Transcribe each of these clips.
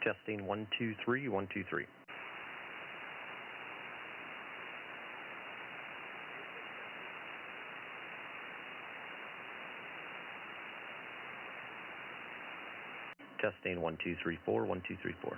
Testing 1, 2, 3, 1, 2, 3. Testing 1, 2, 3, 4, 1, 2, 3, 4.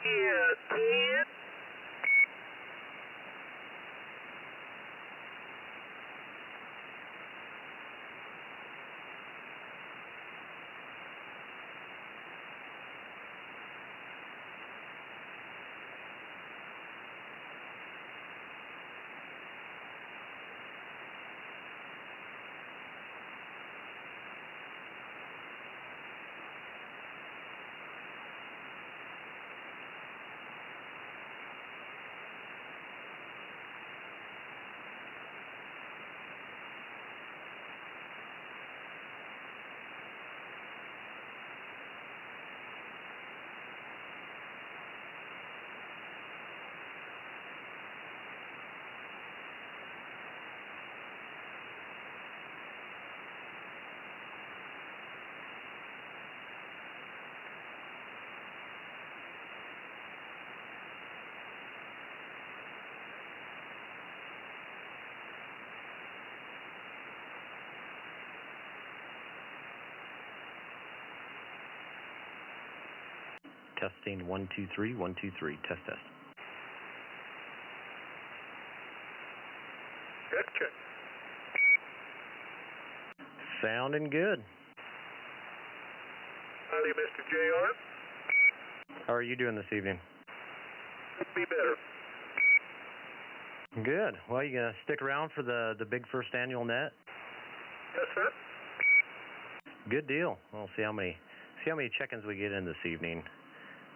Yes, Testing 1, 2, 3, 1, 2, 3. Test, test. Good. Sounding good. Howdy, Mr. JR. How are you doing this evening? Could be better. Good. Well, you gonna stick around for the big first annual net? Yes, sir. Good deal. We'll see how many check-ins we get in this evening.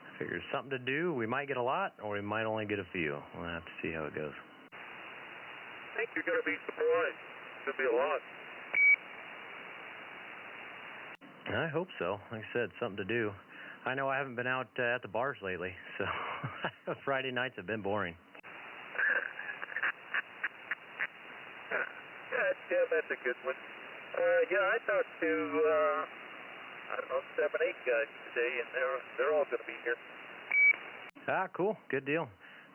I figure it's something to do. We might get a lot, or we might only get a few. We'll have to see how it goes. I think you're going to be surprised. Could be a lot. I hope so. Like I said, something to do. I know I haven't been out at the bars lately, so Friday nights have been boring. Yeah, that's a good one. Yeah, I talked to, I don't know, 7, 8 guys today, and they're all going to be here. Ah, cool. Good deal.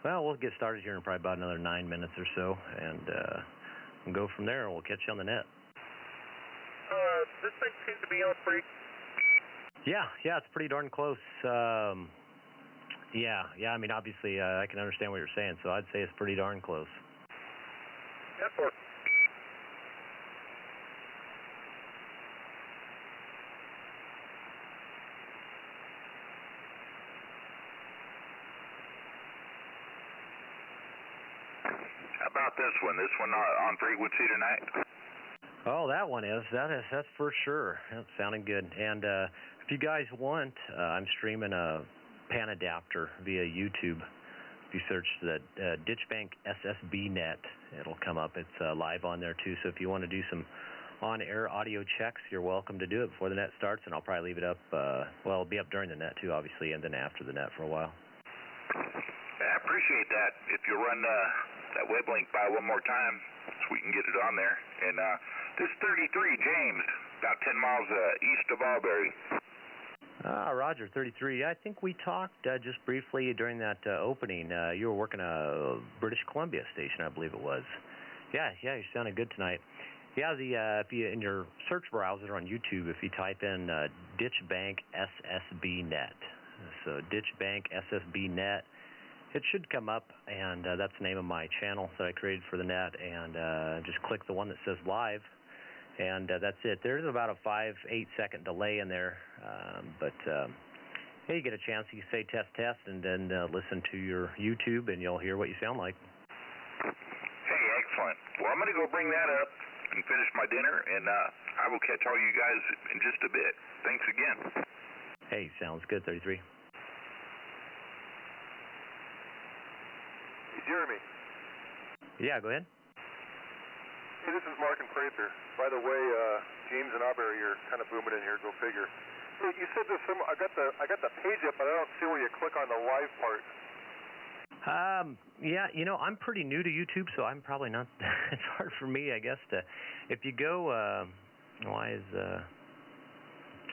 Well, we'll get started here in probably about another 9 minutes or so, and and go from there, and we'll catch you on the net. This thing seems to be on free. Yeah, it's pretty darn close. Yeah, I mean, obviously, I can understand what you're saying, so I'd say it's pretty darn close. Yes, sir. How about this one? This one on frequency tonight? Oh, that one is. That's for sure. That's sounding good. And if you guys want, I'm streaming a pan adapter via YouTube. If you search the Bank SSB Net, it'll come up. It's live on there too. So if you want to do some on-air audio checks, you're welcome to do it before the net starts, and I'll probably leave it up. Well, it'll be up during the net too, obviously, and then after the net for a while. I appreciate that. If you run that web link by one more time, so we can get it on there. And this 33, James, about 10 miles east of Albury. Roger, 33. I think we talked just briefly during that opening. You were working a British Columbia station, I believe it was. Yeah, you sounded good tonight. Yeah, if you in your search browser on YouTube, if you type in Bank SSB Net, so Bank SSB Net, it should come up, and that's the name of my channel that I created for the net, and just click the one that says live, and that's it. There's about a 5-8 second delay in there, but hey, you get a chance, you say test, and then listen to your YouTube, and you'll hear what you sound like. Hey, excellent. Well, I'm going to go bring that up and finish my dinner, and I will catch all you guys in just a bit. Thanks again. Hey, sounds good, 33. Jeremy. Yeah, go ahead. Hey, this is Mark and Prather. By the way, James and Aubrey are kind of booming in here. Go figure. Hey, you said there's some. I got the page up, but I don't see where you click on the live part. Yeah, I'm pretty new to YouTube, so I'm probably not. It's hard for me, I guess, to. If you go, why is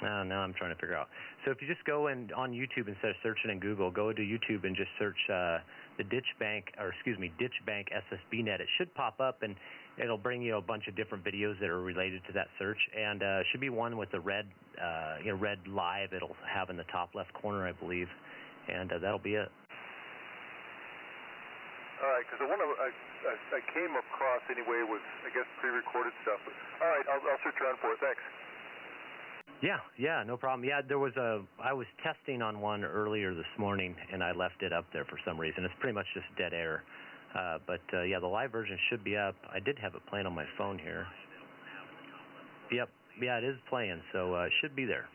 now I'm trying to figure out. So if you just go on YouTube instead of searching in Google, go to YouTube and just search the Bank SSB Net. It should pop up, and it'll bring you a bunch of different videos that are related to that search. And it should be one with the red live. It'll have in the top left corner, I believe, and that'll be it. All right, because the one I came across anyway was, I guess, pre-recorded stuff. But, all right, I'll search around for it. Thanks. Yeah, no problem. Yeah, I was testing on one earlier this morning, and I left it up there for some reason. It's pretty much just dead air. But yeah, the live version should be up. I did have it playing on my phone here. Yep, yeah, it is playing, so it should be there.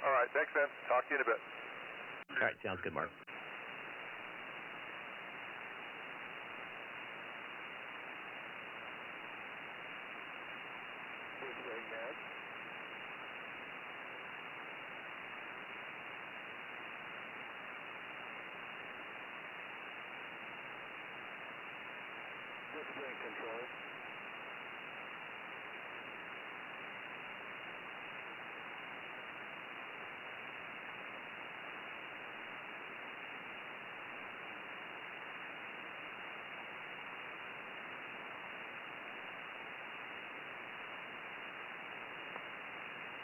All right, thanks, man. Talk to you in a bit. All right, sounds good, Mark. Control.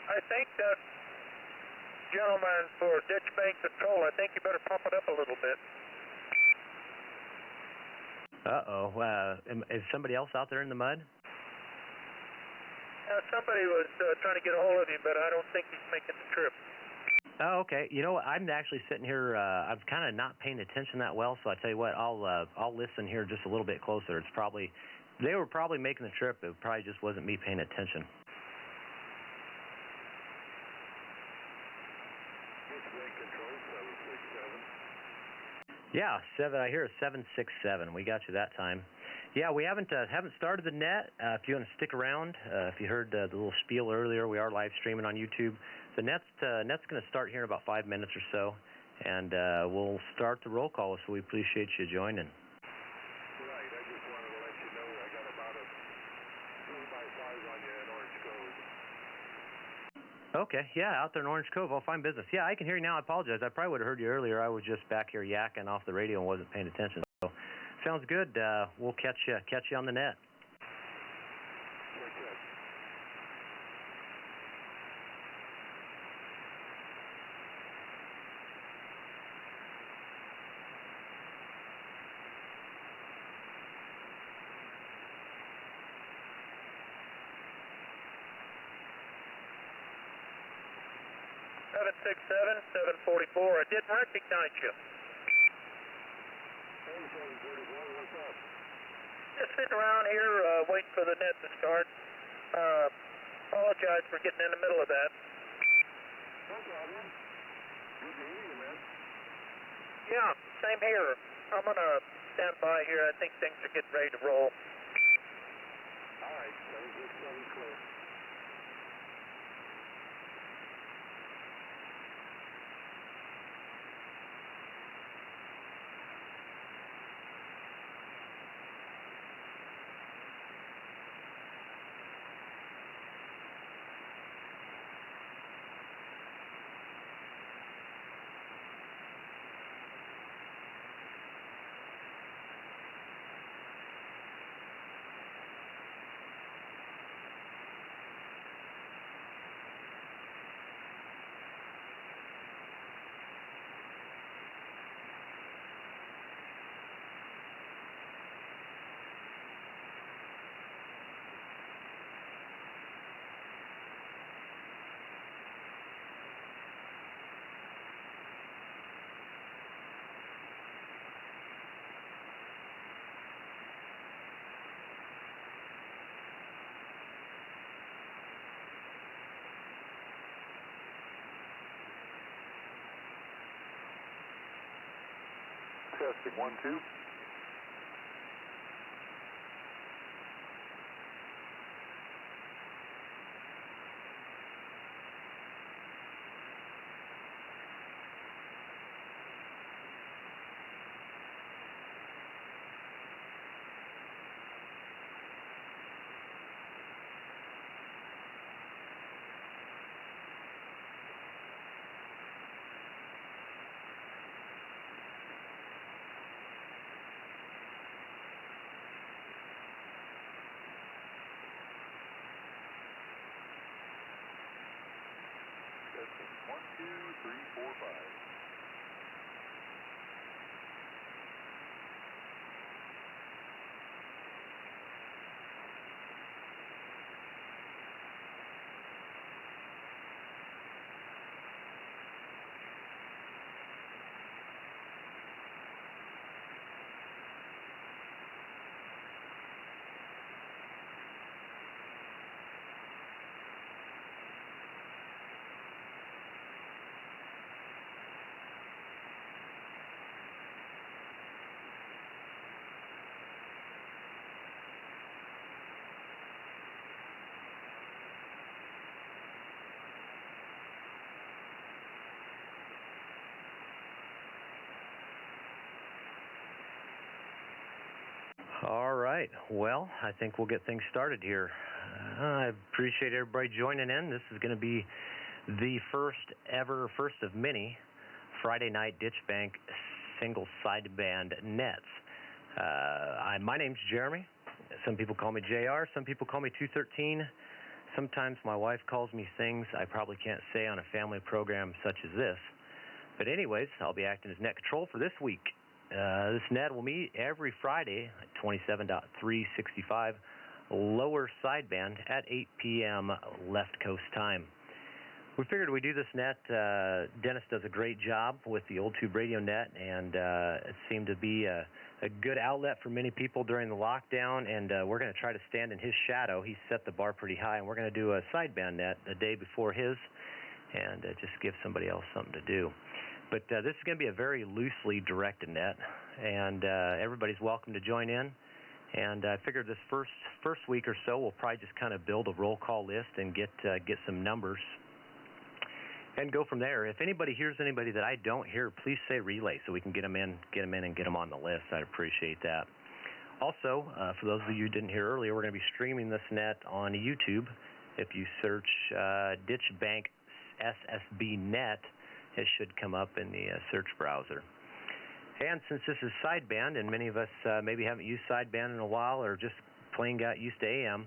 I think that gentleman for Ditch Bank Control, I think you better pump it up a little bit. Uh-oh. Is somebody else out there in the mud? Somebody was trying to get a hold of you, but I don't think he's making the trip. Oh, okay. You know what? I'm actually sitting here. I'm kind of not paying attention that well, so I tell you what, I'll listen here just a little bit closer. They were probably making the trip. It probably just wasn't me paying attention. Yeah, I hear a 767. We got you that time. Yeah, we haven't started the net. If you want to stick around, if you heard the little spiel earlier, we are live streaming on YouTube. The net's going to start here in about 5 minutes or so, and we'll start the roll call. So we appreciate you joining. Right. I just wanted to let you know I got about a 2x5 on you in Orange Cove. Okay, yeah, out there in Orange Cove, I'll find business. Yeah, I can hear you now. I apologize. I probably would have heard you earlier. I was just back here yakking off the radio and wasn't paying attention. So Sounds good. We'll catch you on the net. Very good. Seven 744. I didn't recognize you. Just sitting around here waiting for the net to start. Apologize for getting in the middle of that. No problem. Good to hear you, man. Yeah, same here. I'm going to stand by here. I think things are getting ready to roll. All right. Sounds clear. Testing 1, 2. Testing 1, 2, 3, 4, 5. All right. Well, I think we'll get things started here. I appreciate everybody joining in. This is going to be the first of many Friday night Ditch Bank single sideband nets. My name's Jeremy. Some people call me JR. Some people call me 213. Sometimes my wife calls me things I probably can't say on a family program such as this. But anyways, I'll be acting as net control for this week. This net will meet every Friday at 27.365 lower sideband at 8 p.m. left coast time. We figured we'd do this net. Dennis does a great job with the old tube radio net, and it seemed to be a good outlet for many people during the lockdown, and we're going to try to stand in his shadow. He set the bar pretty high, and we're going to do a sideband net a day before his, and just give somebody else something to do. But this is going to be a very loosely directed net, and everybody's welcome to join in. And I figured this first week or so, we'll probably just kind of build a roll call list and get some numbers and go from there. If anybody hears anybody that I don't hear, please say relay so we can get them in and get them on the list. I'd appreciate that. Also, for those of you who didn't hear earlier, we're going to be streaming this net on YouTube. If you search Ditch Bank SSB Net, it should come up in the search browser. And since this is sideband, and many of us maybe haven't used sideband in a while or just plain got used to AM,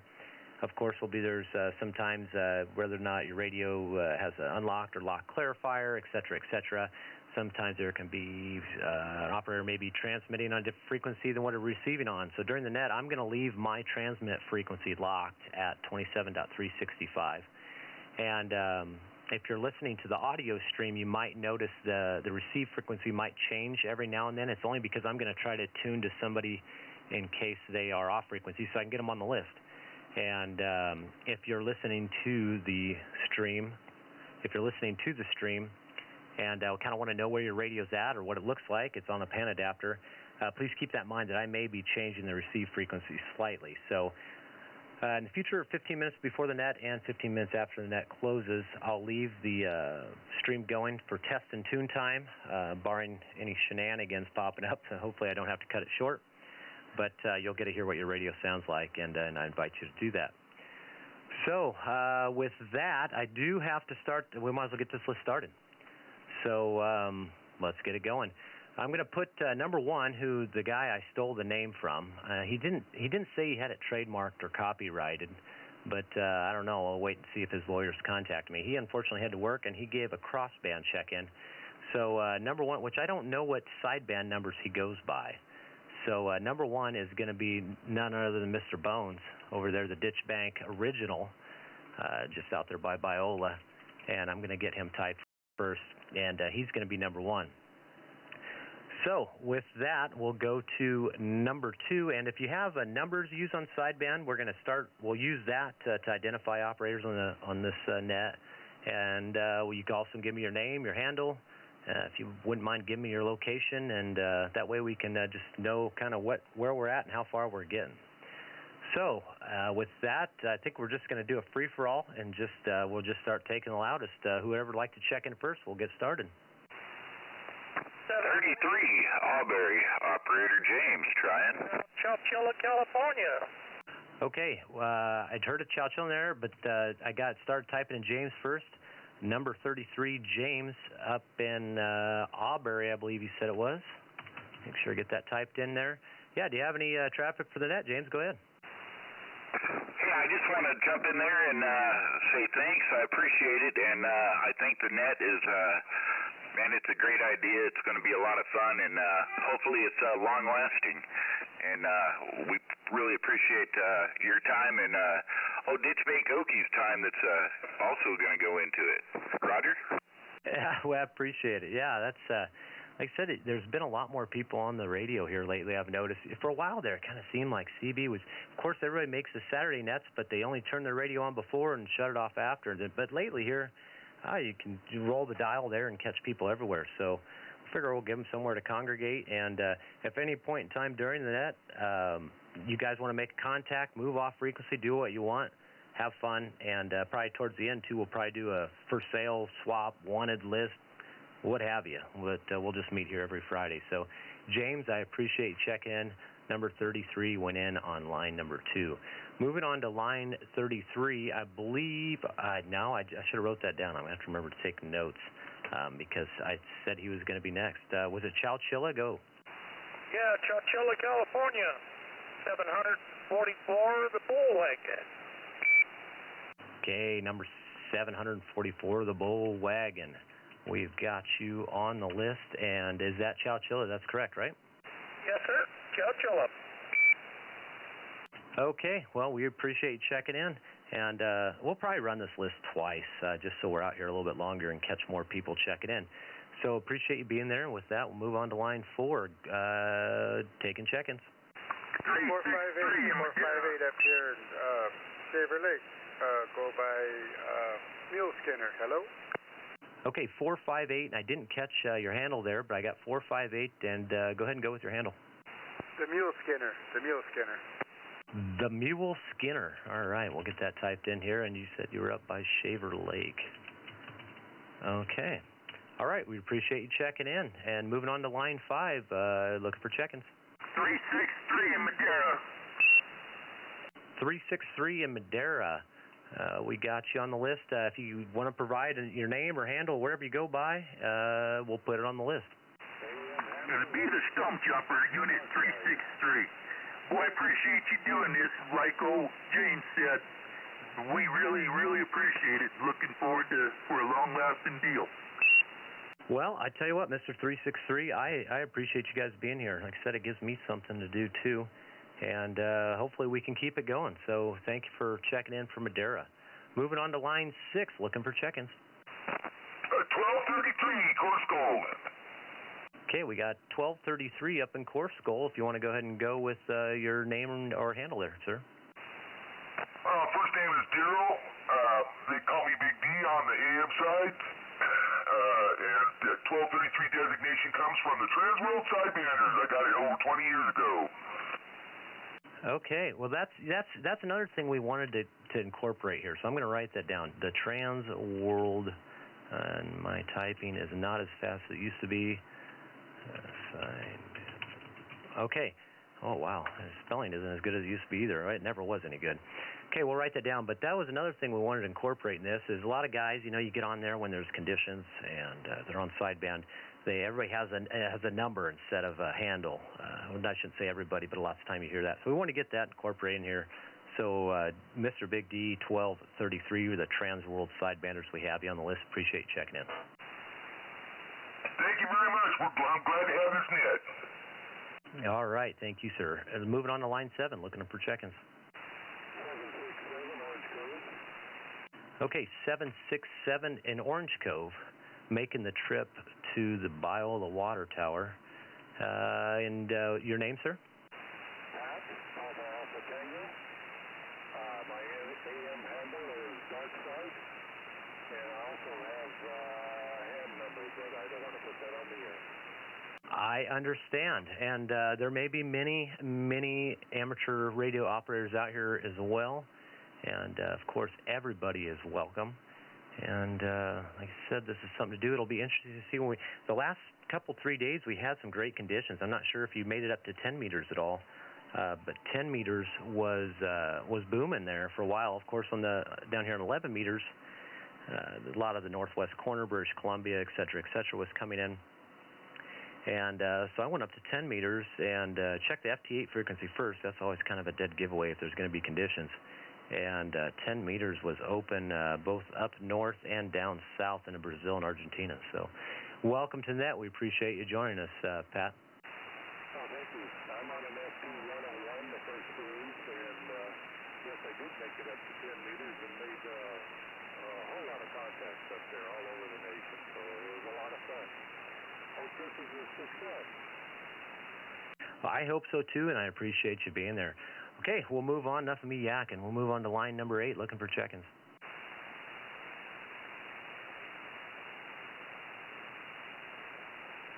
of course, there's sometimes whether or not your radio has an unlocked or locked clarifier, et cetera. Sometimes there can be an operator maybe transmitting on a different frequency than what it's receiving on. So during the net, I'm going to leave my transmit frequency locked at 27.365. And if you're listening to the audio stream, you might notice the receive frequency might change every now and then. It's only because I'm going to try to tune to somebody in case they are off frequency so I can get them on the list. And if you're listening to the stream, and kind of want to know where your radio's at or what it looks like, it's on a pan adapter, please keep that in mind that I may be changing the receive frequency slightly. So in the future, 15 minutes before the net and 15 minutes after the net closes, I'll leave the stream going for test and tune time, barring any shenanigans popping up. So hopefully I don't have to cut it short. But you'll get to hear what your radio sounds like, and I invite you to do that. So with that, I do have to start. We might as well get this list started. So let's get it going. I'm going to put number one, who the guy I stole the name from. He didn't say he had it trademarked or copyrighted, but I don't know. I'll wait and see if his lawyers contact me. He unfortunately had to work, and he gave a crossband check-in. So number one, which I don't know what sideband numbers he goes by. So number one is going to be none other than Mr. Bones over there, the Ditch Bank original, just out there by Biola. And I'm going to get him tied first, and he's going to be number one. So with that, we'll go to number two. And if you have numbers used on sideband, we'll use that to identify operators on this net. And you can also give me your name, your handle. If you wouldn't mind giving me your location, and that way we can just know kind of where we're at and how far we're getting. So with that, I think we're just going to do a free-for-all, and we'll just start taking the loudest. Whoever would like to check in first, we'll get started. 33, Albury, operator James, trying. Chowchilla, California. Okay, I'd heard of Chowchilla there, but I started typing in James first. Number 33, James, up in Aubury, I believe you said it was. Make sure I get that typed in there. Yeah, do you have any traffic for the net, James? Go ahead. Yeah, I just want to jump in there and say thanks. I appreciate it, and I think the net is, man, it's a great idea. It's going to be a lot of fun, and hopefully it's long-lasting. And we really appreciate your time and Ditch Bank Oki's time that's also going to go into it. Roger? Yeah, well, I appreciate it. Yeah, that's, like I said, there's been a lot more people on the radio here lately, I've noticed. For a while there, it kind of seemed like CB was, of course, everybody makes the Saturday nets, but they only turn their radio on before and shut it off after. But lately here, you can roll the dial there and catch people everywhere. So I figure we'll give them somewhere to congregate. And if any point in time during the net, you guys want to make contact, move off frequency, do what you want, have fun, and probably towards the end, too, we'll probably do a for sale, swap, wanted list, what have you. But we'll just meet here every Friday. So, James, I appreciate you checking in. Number 33 went in on line number 2. Moving on to line 33, I believe, now I should have wrote that down. I'm going to have to remember to take notes because I said he was going to be next. Was it Chowchilla? Go. Yeah, Chowchilla, California. 744, the Bull Wagon. Okay, number 744, the Bull Wagon. We've got you on the list, and is that Chowchilla? That's correct, right? Yes, sir. Chowchilla. Okay, well, we appreciate you checking in, and we'll probably run this list twice just so we're out here a little bit longer and catch more people checking in. So appreciate you being there, and with that, we'll move on to line 4, taking check-ins. 458 up here in Shaver Lake. Go by Mule Skinner. Hello? Okay, 458, and I didn't catch your handle there, but I got 458, and go ahead and go with your handle. The Mule Skinner. The Mule Skinner. The Mule Skinner. All right, we'll get that typed in here, and you said you were up by Shaver Lake. Okay. All right, we appreciate you checking in, and moving on to line 5, looking for check-ins. 363 in Madera. 363 in Madera. We got you on the list. If you want to provide your name or handle, wherever you go by, we'll put it on the list. It'll be the Stump Jumper, Unit 363. Boy, I appreciate you doing this. Like old James said, we really, really appreciate it. Looking forward for a long-lasting deal. Well, I tell you what, Mr. 363, I appreciate you guys being here. Like I said, it gives me something to do, too. And hopefully we can keep it going. So thank you for checking in from Madera. Moving on to line 6, looking for check-ins. 1233, Course Gold. Okay, we got 1233 up in Course Gold. If you want to go ahead and go with your name or handle there, sir. First name is Daryl. They call me Big D on the AM side. And the 1233 designation comes from the Transworld Sidebanders. I got it over 20 years ago. Okay, well that's another thing we wanted to incorporate here. So I'm going to write that down. The Transworld, and my typing is not as fast as it used to be. Okay. Oh wow, spelling isn't as good as it used to be either. Right? It never was any good. Okay, we'll write that down. But that was another thing we wanted to incorporate in this. Is a lot of guys, you get on there when there's conditions and they're on sideband. Everybody has a number instead of a handle. I shouldn't say everybody, but lots of time you hear that. So we want to get that incorporated in here. So Mr. Big D 1233, the Transworld Sidebanders, we have you on the list. Appreciate you checking in. Thank you very much. I'm glad to have this net. All right, thank you, sir. Moving on to line 7, looking for check-ins. Okay, 767 in Orange Cove, making the trip to the Biola Water Tower. And your name, sir? My AM handle is Dark Side, and I also have hand numbers that I don't want to put that on the air. I understand, and there may be many amateur radio operators out here as well, and of course everybody is welcome. And like I said, this is something to do. It'll be interesting to see when the last 3 days we had some great conditions. I'm not sure if you made it up to 10 meters at all, but 10 meters was booming there for a while. Of course, down here on 11 meters, a lot of the northwest corner, British Columbia, et cetera, was coming in. And so I went up to 10 meters and checked the FT8 frequency first. That's always kind of a dead giveaway if there's going to be conditions. And 10 meters was open both up north and down south into Brazil and Argentina. So welcome to Net. We appreciate you joining us, Pat. Oh, thank you. I'm on an SB 101 the first cruise, and yes, I did make it up to 10 meters and made a whole lot of contacts up there all over the nation. So it was a lot of fun. Hope this is a success. Well, I hope so too, and I appreciate you being there. Okay, we'll move on. Enough of me yakking. We'll move on to line number 8, looking for check-ins.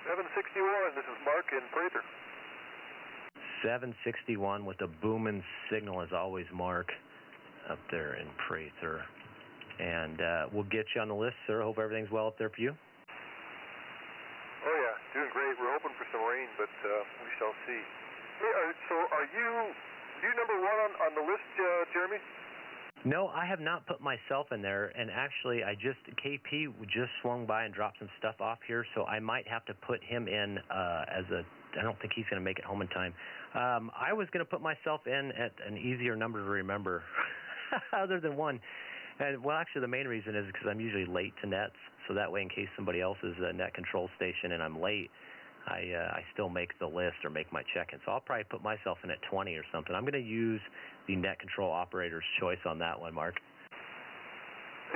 $761. This is Mark in Prather. 761 with a booming signal as always, Mark, up there in Prather. And we'll get you on the list, sir. Hope everything's well up there for you. Oh yeah, doing great. We're hoping for some rain, but we shall see. Hey, so are you number 1 on the list, Jeremy? No, I have not put myself in there, and actually KP just swung by and dropped some stuff off here, so I might have to put him in I don't think he's going to make it home in time. I was going to put myself in at an easier number to remember, other than 1. And, well, actually, the main reason is because I'm usually late to nets, so that way in case somebody else is a net control station and I'm late, I still make the list or make my check-in. So I'll probably put myself in at 20 or something. I'm going to use the net control operator's choice on that one, Mark.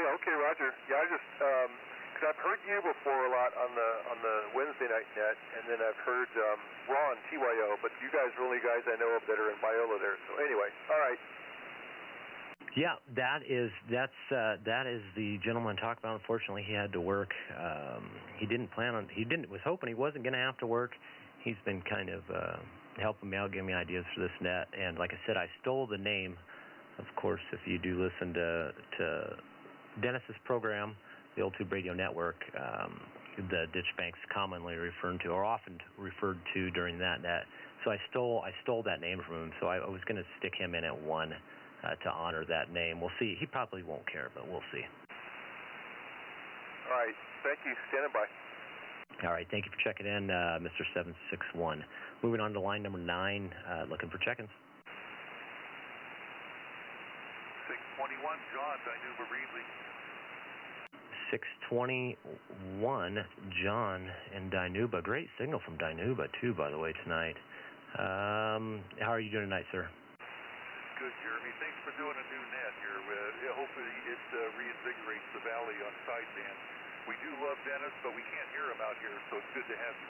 Yeah, okay, Roger. Yeah, I just because I've heard you before a lot on the Wednesday night net, and then I've heard Ron TYO, but you guys are the only guys I know of that are in Biola there. So anyway, all right. Yeah, that's the gentleman I talked about. Unfortunately, he had to work. Was hoping he wasn't going to have to work. He's been kind of helping me out, giving me ideas for this net. And like I said, I stole the name. Of course, if you do listen to Dennis's program, the Old Tube Radio Network, the ditch banks commonly referred to or often referred to during that net. So I stole that name from him. So I was going to stick him in at 1. To honor that name. We'll see. He probably won't care, but we'll see. All right. Thank you. Standing by. All right, thank you for checking in, Mr. 761. Moving on to line number 9, looking for check-ins. 621, John, Dinuba Reedley. 621, John in Dinuba. Great signal from Dinuba, too, by the way, tonight. How are you doing tonight, sir? Good, Jeremy. Thanks for doing a new net here. Hopefully it reinvigorates the valley on sideband. We do love Dennis, but we can't hear him out here, so it's good to have you.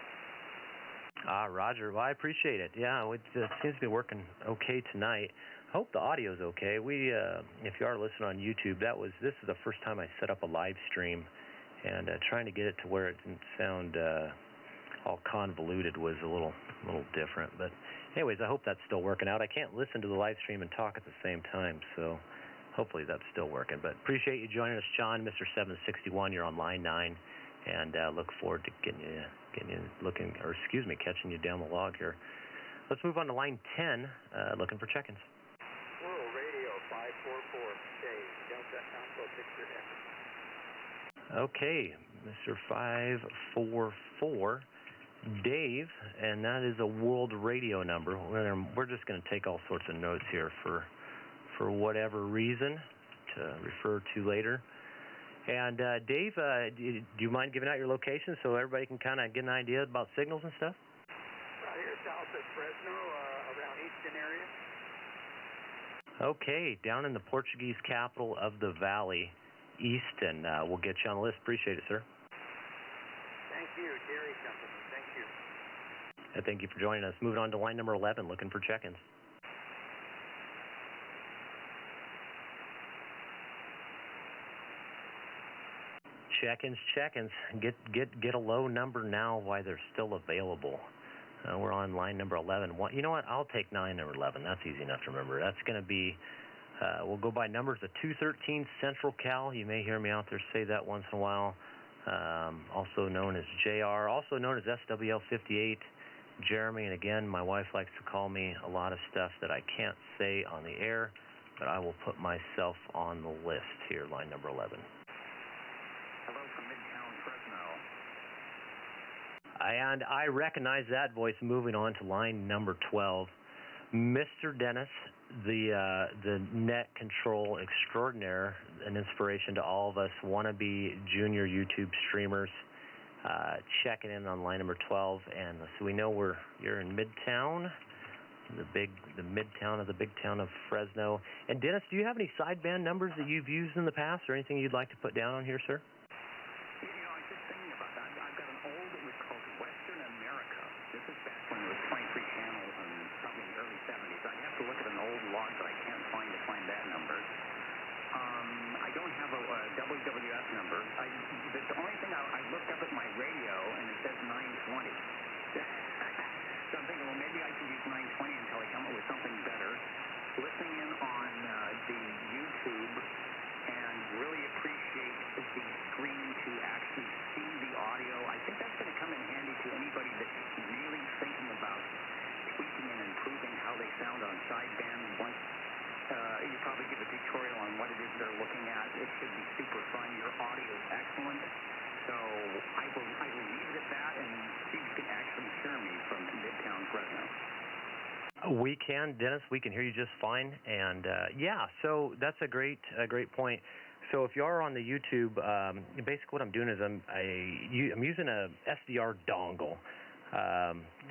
Roger. Well, I appreciate it. Yeah, it seems to be working okay tonight. I hope the audio's okay. If you are listening on YouTube, this is the first time I set up a live stream, and trying to get it to where it didn't sound all convoluted was a little different. But anyways, I hope that's still working out. I can't listen to the live stream and talk at the same time, so hopefully that's still working. But appreciate you joining us, John, Mr. 761. You're on line 9, and look forward to catching you down the log here. Let's move on to line 10, looking for check-ins. Rural Radio 544, Dave, Delta Alpha Victor F. Okay, Mr. 544, Dave, and that is a world radio number. We're just going to take all sorts of notes here for whatever reason to refer to later. And Dave, do you mind giving out your location so everybody can kind of get an idea about signals and stuff? Right here south of Fresno, around Easton area. Okay, down in the Portuguese capital of the valley, Easton. We'll get you on the list. Appreciate it, sir. Thank you, Jerry Company. Thank you. Thank you for joining us. Moving on to line number 11, looking for check-ins. Check-ins. Get a low number now while they're still available. We're on line number 11. You know what? I'll take line number 11. That's easy enough to remember. That's going to be, we'll go by numbers of 213 Central Cal. You may hear me out there say that once in a while. Also known as JR, also known as SWL 58, Jeremy. And again, my wife likes to call me a lot of stuff that I can't say on the air, but I will put myself on the list here, line number 11. Hello from Midtown Fresno. And I recognize that voice. Moving on to line number 12, Mr. Dennis, the net control extraordinaire, an inspiration to all of us wannabe junior YouTube streamers, checking in on line number 12. And so we know you're in Midtown, the midtown of the big town of Fresno. And Dennis, do you have any sideband numbers that you've used in the past, or anything you'd like to put down on here, sir? WWF number. The only thing I looked up at my radio and it says 920. So I'm thinking, well, maybe I should use 920 until I come up with something better. Listening in on the YouTube and really appreciate the screen to actually see the audio. I think that's going to come in handy to anybody that's really thinking about tweaking and improving how they sound on sideband. Once you probably give a tutorial on what it is they're looking at. It should be super fun. Your audio is excellent. So I will leave it at that and see if you can actually hear me from Midtown Fresno. We can, Dennis. We can hear you just fine. And yeah, so that's a great point. So if you are on the YouTube, basically what I'm doing is I'm using a SDR dongle.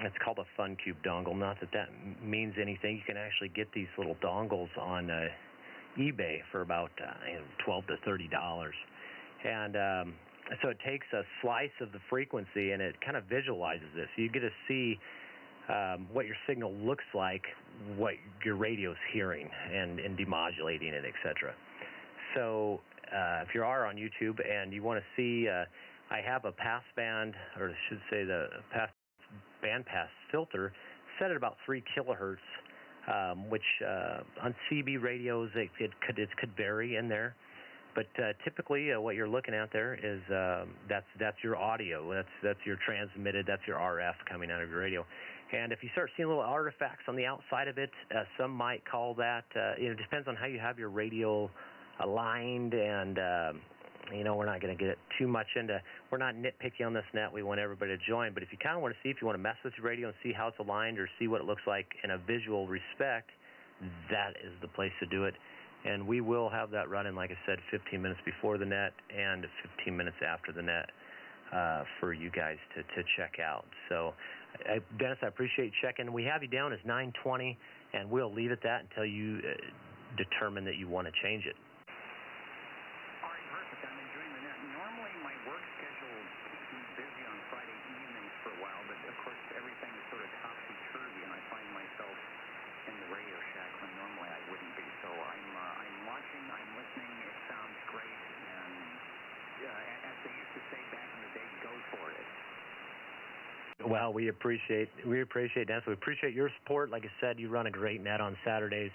It's called a FunCube dongle. Not that means anything. You can actually get these little dongles on eBay for about $12 to $30. And so it takes a slice of the frequency and it kind of visualizes it. So you get to see what your signal looks like, what your radio's hearing, and demodulating it, etc. So if you are on YouTube and you want to see, I have a passband, or I should say the bandpass filter set at about 3 kilohertz, which on CB radios it could vary in there, but typically what you're looking at there is that's your audio, that's your transmitted, that's your RF coming out of your radio. And if you start seeing little artifacts on the outside of it, some might call that, it depends on how you have your radio aligned and we're not going to get too much into, we're not nitpicky on this net. We want everybody to join. But if you kind of want to see, if you want to mess with your radio and see how it's aligned or see what it looks like in a visual respect, that is the place to do it. And we will have that running, like I said, 15 minutes before the net and 15 minutes after the net for you guys to check out. So, Dennis, I appreciate you checking. We have you down as 920, and we'll leave it that until you determine that you want to change it. All right, perfect. I'm enjoying the net. Normally, my work schedule keeps me busy on Friday evenings for a while, but of course, everything is sort of topsy-turvy, and I find myself in the Radio Shack when normally I wouldn't be. So I'm watching, I'm listening. It sounds great, and as they used to say back in the day, go for it. Well, we appreciate Dennis. We appreciate your support. Like I said, you run a great net on Saturdays,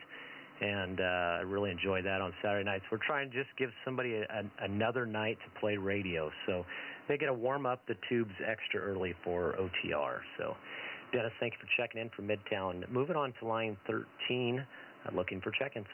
and I really enjoy that on Saturday nights. We're trying to just give somebody another night to play radio, so they get to warm up the tubes extra early for OTR. So, Dennis, thank you for checking in from Midtown. Moving on to line 13, looking for check-ins.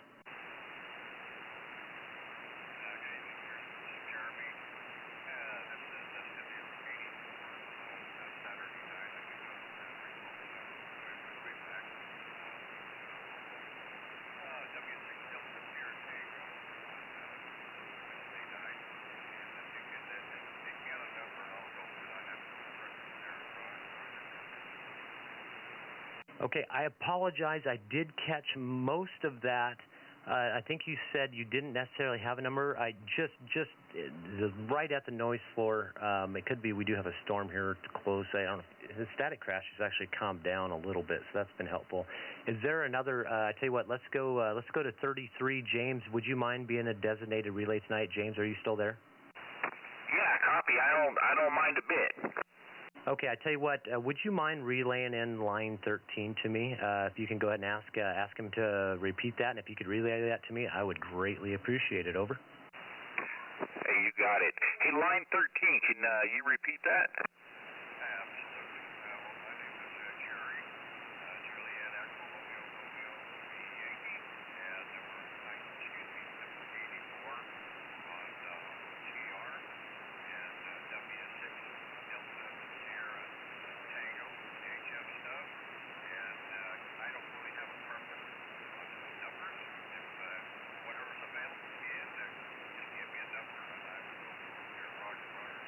Okay, I apologize. I did catch most of that. I think you said you didn't necessarily have a number. I just right at the noise floor. It could be we do have a storm here close. I don't know. The static crash has actually calmed down a little bit, so that's been helpful. Is there another? I tell you what. Let's go to 33. James, would you mind being a designated relay tonight? James, are you still there? Yeah, copy. I don't mind a bit. Okay, I tell you what, would you mind relaying in line 13 to me? If you can go ahead and ask him to repeat that, and if you could relay that to me, I would greatly appreciate it. Over. Hey, you got it. Hey, line 13, can you repeat that? Absolutely. Well, my name is Jerry. Juliet Echo Romeo Romeo Yankee, and number 84 on TR, and W6 Delta Sierra Tango HF stuff, and I don't really have a preference on the numbers. If whatever's available to me, just give me a number, and I will go from there. Roger, Roger.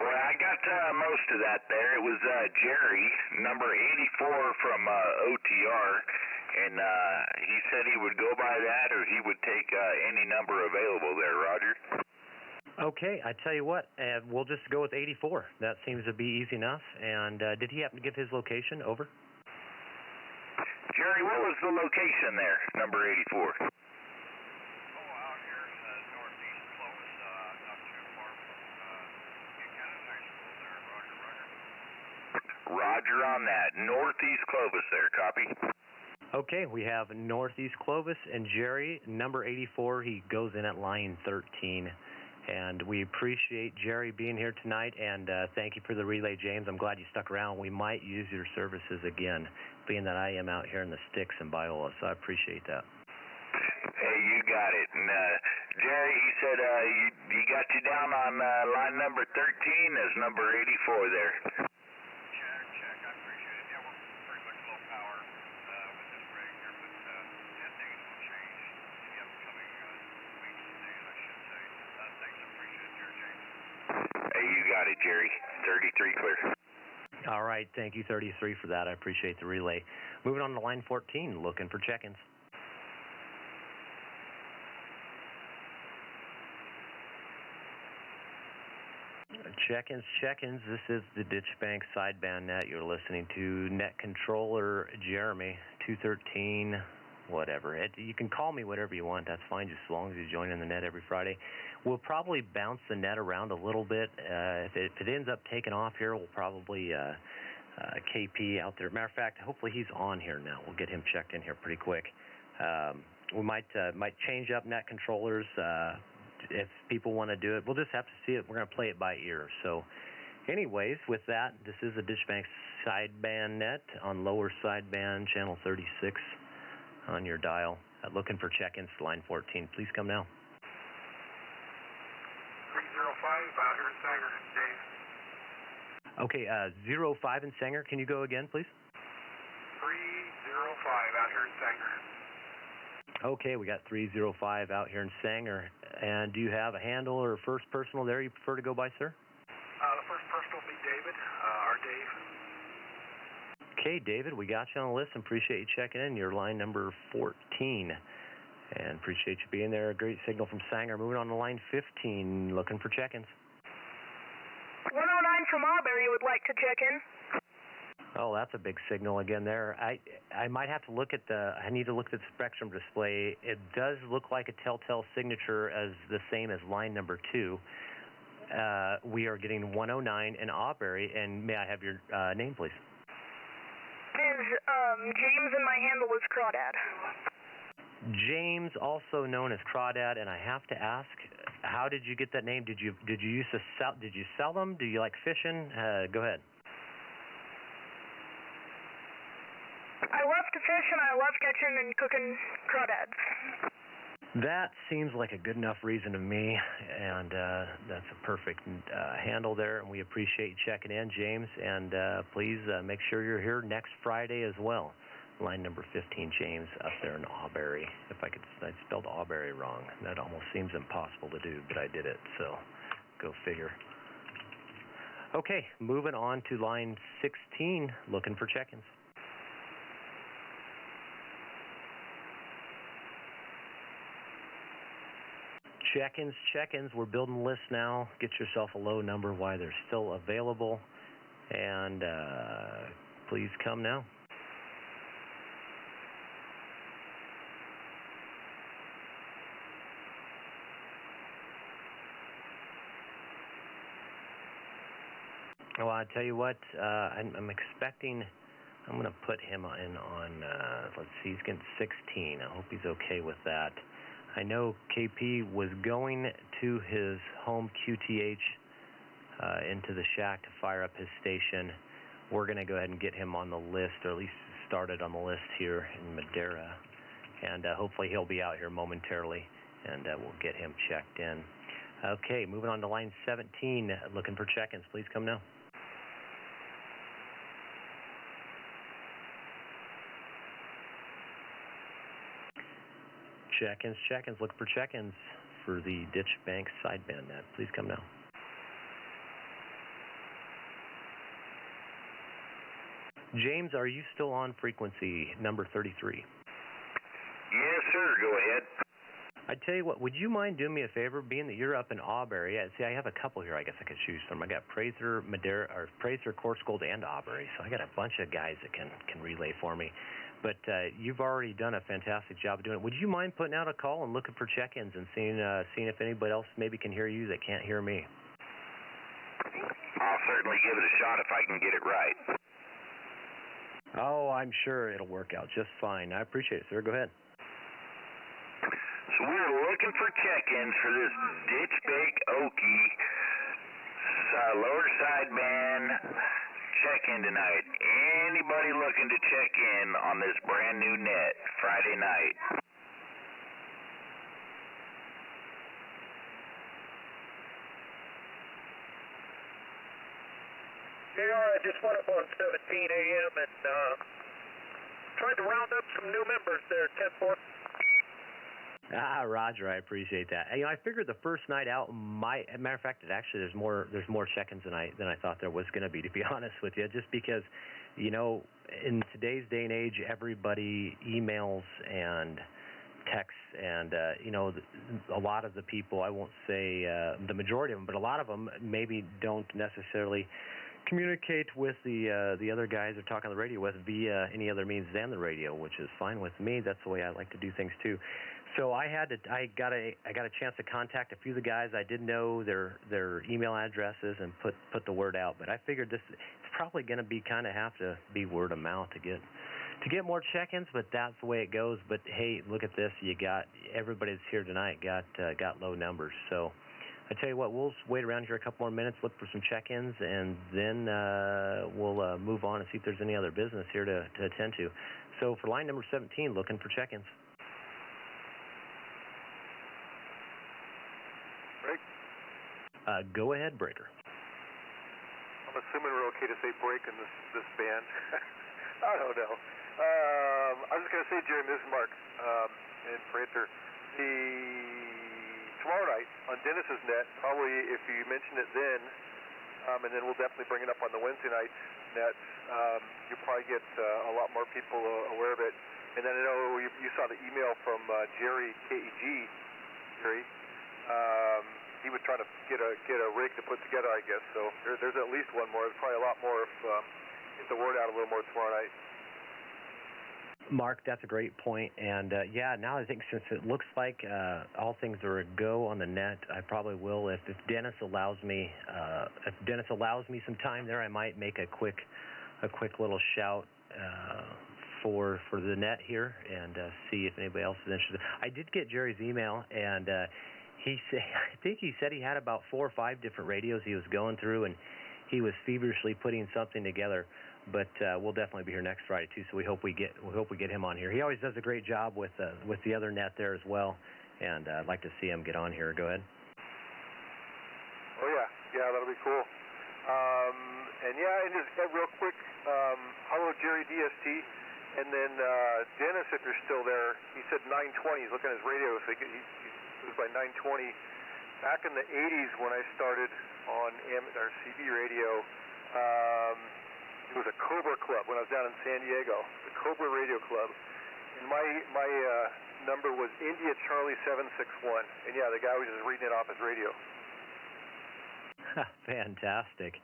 Boy, I got most of that there. It was Jerry, number 84 from OTR, and he said he would go by that or he would take any number available there, Roger. Okay, I tell you what, we'll just go with 84. That seems to be easy enough. And did he happen to give his location? Over. Jerry, what was the location there, number 84? Oh, out here northeast Clovis, not too far from Buchanan High School there. Roger, Roger. Roger on that. Northeast Clovis there, copy. Okay, we have Northeast Clovis and Jerry, number 84. He goes in at line 13. And we appreciate Jerry being here tonight, and thank you for the relay, James. I'm glad you stuck around. We might use your services again, being that I am out here in the sticks in Biola, so I appreciate that. Hey, you got it. And Jerry, he said he got you down on line number 13 as number 84 there. Check. I appreciate it. Yeah, we're pretty much low power with this rig here, but and things will change in the upcoming weeks and days, I should say. Thanks, appreciate it, James. Hey, you got it, Jerry. 33 clear. All right, thank you, 33, for that. I appreciate the relay. Moving on to line 14, looking for check-ins. Check-ins. This is the Ditch Bank sideband net. You're listening to Net Controller Jeremy, 213, whatever. You can call me whatever you want. That's fine, just as long as you join in the net every Friday. We'll probably bounce the net around a little bit. If it ends up taking off here, we'll probably KP out there. Matter of fact, hopefully he's on here now. We'll get him checked in here pretty quick. We might change up net controllers if people want to do it. We'll just have to see it. We're going to play it by ear. So anyways, with that, this is the Ditch Bank sideband net on lower sideband, channel 36 on your dial. Looking for check-ins to line 14. Please come now. 305 out here in Sanger, Dave. Okay, 05 in Sanger. Can you go again, please? 305 out here in Sanger. Okay, we got 305 out here in Sanger. And do you have a handle or a first personal there you prefer to go by, sir? The first person will be David, or Dave. Okay, David, we got you on the list and appreciate you checking in. You're line number 14. And appreciate you being there. A great signal from Sanger. Moving on to line 15, looking for check-ins. 109 from Auberry would like to check in. Oh, that's a big signal again there. I might have to look at I need to look at the spectrum display. It does look like a telltale signature as the same as line number 2. We are getting 109 in Auberry, and may I have your name, please? Is James, and my handle is Crawdad. James, also known as Crawdad, and I have to ask, how did you get that name? Did you used to sell? Did you sell them? Do you like fishing? Go ahead. I love to fish, and I love catching and cooking crawdads. That seems like a good enough reason to me, and that's a perfect handle there, and we appreciate you checking in, James, and please make sure you're here next Friday as well. Line number 15, James, up there in Auberry. I spelled Auberry wrong. That almost seems impossible to do, but I did it, so go figure. Okay, moving on to line 16, looking for check-ins. Check-ins. We're building lists now. Get yourself a low number while they're still available, and please come now. Well, I tell you what, I'm expecting. I'm going to put him in on. Let's see, he's getting 16. I hope he's okay with that. I know KP was going to his home QTH into the shack to fire up his station. We're going to go ahead and get him on the list, or at least started on the list here in Madera, and hopefully he'll be out here momentarily, and we'll get him checked in. Okay, moving on to line 17, looking for check-ins. Please come now. Check-ins, look for check-ins for the Ditch Bank sideband net. Please come now. James, are you still on frequency number 33? Yes, sir. Go ahead. I tell you what, would you mind doing me a favor, being that you're up in Auberry? See, I have a couple here I guess I could choose from. I got Praiser, Madera, or Praiser, Coarse Gold, and Auberry, so I got a bunch of guys that can relay for me. But you've already done a fantastic job of doing it. Would you mind putting out a call and looking for check-ins and seeing if anybody else maybe can hear you that can't hear me? I'll certainly give it a shot if I can get it right. Oh, I'm sure it'll work out just fine. I appreciate it, sir. Go ahead. So we're looking for check-ins for this Ditch Bank Okie lower sideband check-in tonight. Anybody looking to check in on this brand new net Friday night? Yeah, I just went up on 17 a.m. and tried to round up some new members there, 10-4. Roger, I appreciate that. You know, I figured the first night out as a matter of fact, there's more check-ins than I thought there was going to be honest with you, just because, you know, in today's day and age, everybody emails and texts, and you know, a lot of the people, I won't say the majority of them, but a lot of them maybe don't necessarily communicate with the other guys they're talking on the radio with via any other means than the radio, which is fine with me. That's the way I like to do things too. So I got a chance to contact a few of the guys. I didn't know their email addresses and put the word out. But I figured it's probably going to be kind of have to be word of mouth to get more check-ins. But that's the way it goes. But hey, look at this. You got everybody that's here tonight got low numbers. So I tell you what, we'll wait around here a couple more minutes, look for some check-ins, and then we'll move on and see if there's any other business here to attend to. So for line number 17, looking for check-ins. Go ahead, Breaker. I'm assuming we're okay to say break in this band. I don't know. I was just going to say, Jeremy, this is Mark in Printer. Tomorrow night on Dennis's net, probably if you mention it then, and then we'll definitely bring it up on the Wednesday night net, you'll probably get a lot more people aware of it. And then I know you saw the email from Jerry, KEG, Jerry. He was trying to get a rig to put together, I guess. So there's at least one more. There's probably a lot more if get the word out a little more tomorrow night. Mark, that's a great point. And yeah, now I think since it looks like all things are a go on the net, I probably will. If Dennis allows me, some time there, I might make a quick little shout for the net here and see if anybody else is interested. I did get Jerry's email, and I think he said he had about 4 or 5 different radios he was going through, and he was feverishly putting something together. But we'll definitely be here next Friday too, so we hope we get him on here. He always does a great job with the other net there as well, and I'd like to see him get on here. Go ahead. Oh yeah, that'll be cool. And just real quick, hello Jerry DST, and then Dennis, if you're still there, he said 920. He's looking at his radio, so he was by 920. Back in the 80s when I started on our CB radio. It was a Cobra Club when I was down in San Diego, the Cobra Radio Club. And my number was India Charlie 761. And yeah, the guy was just reading it off his radio. Fantastic.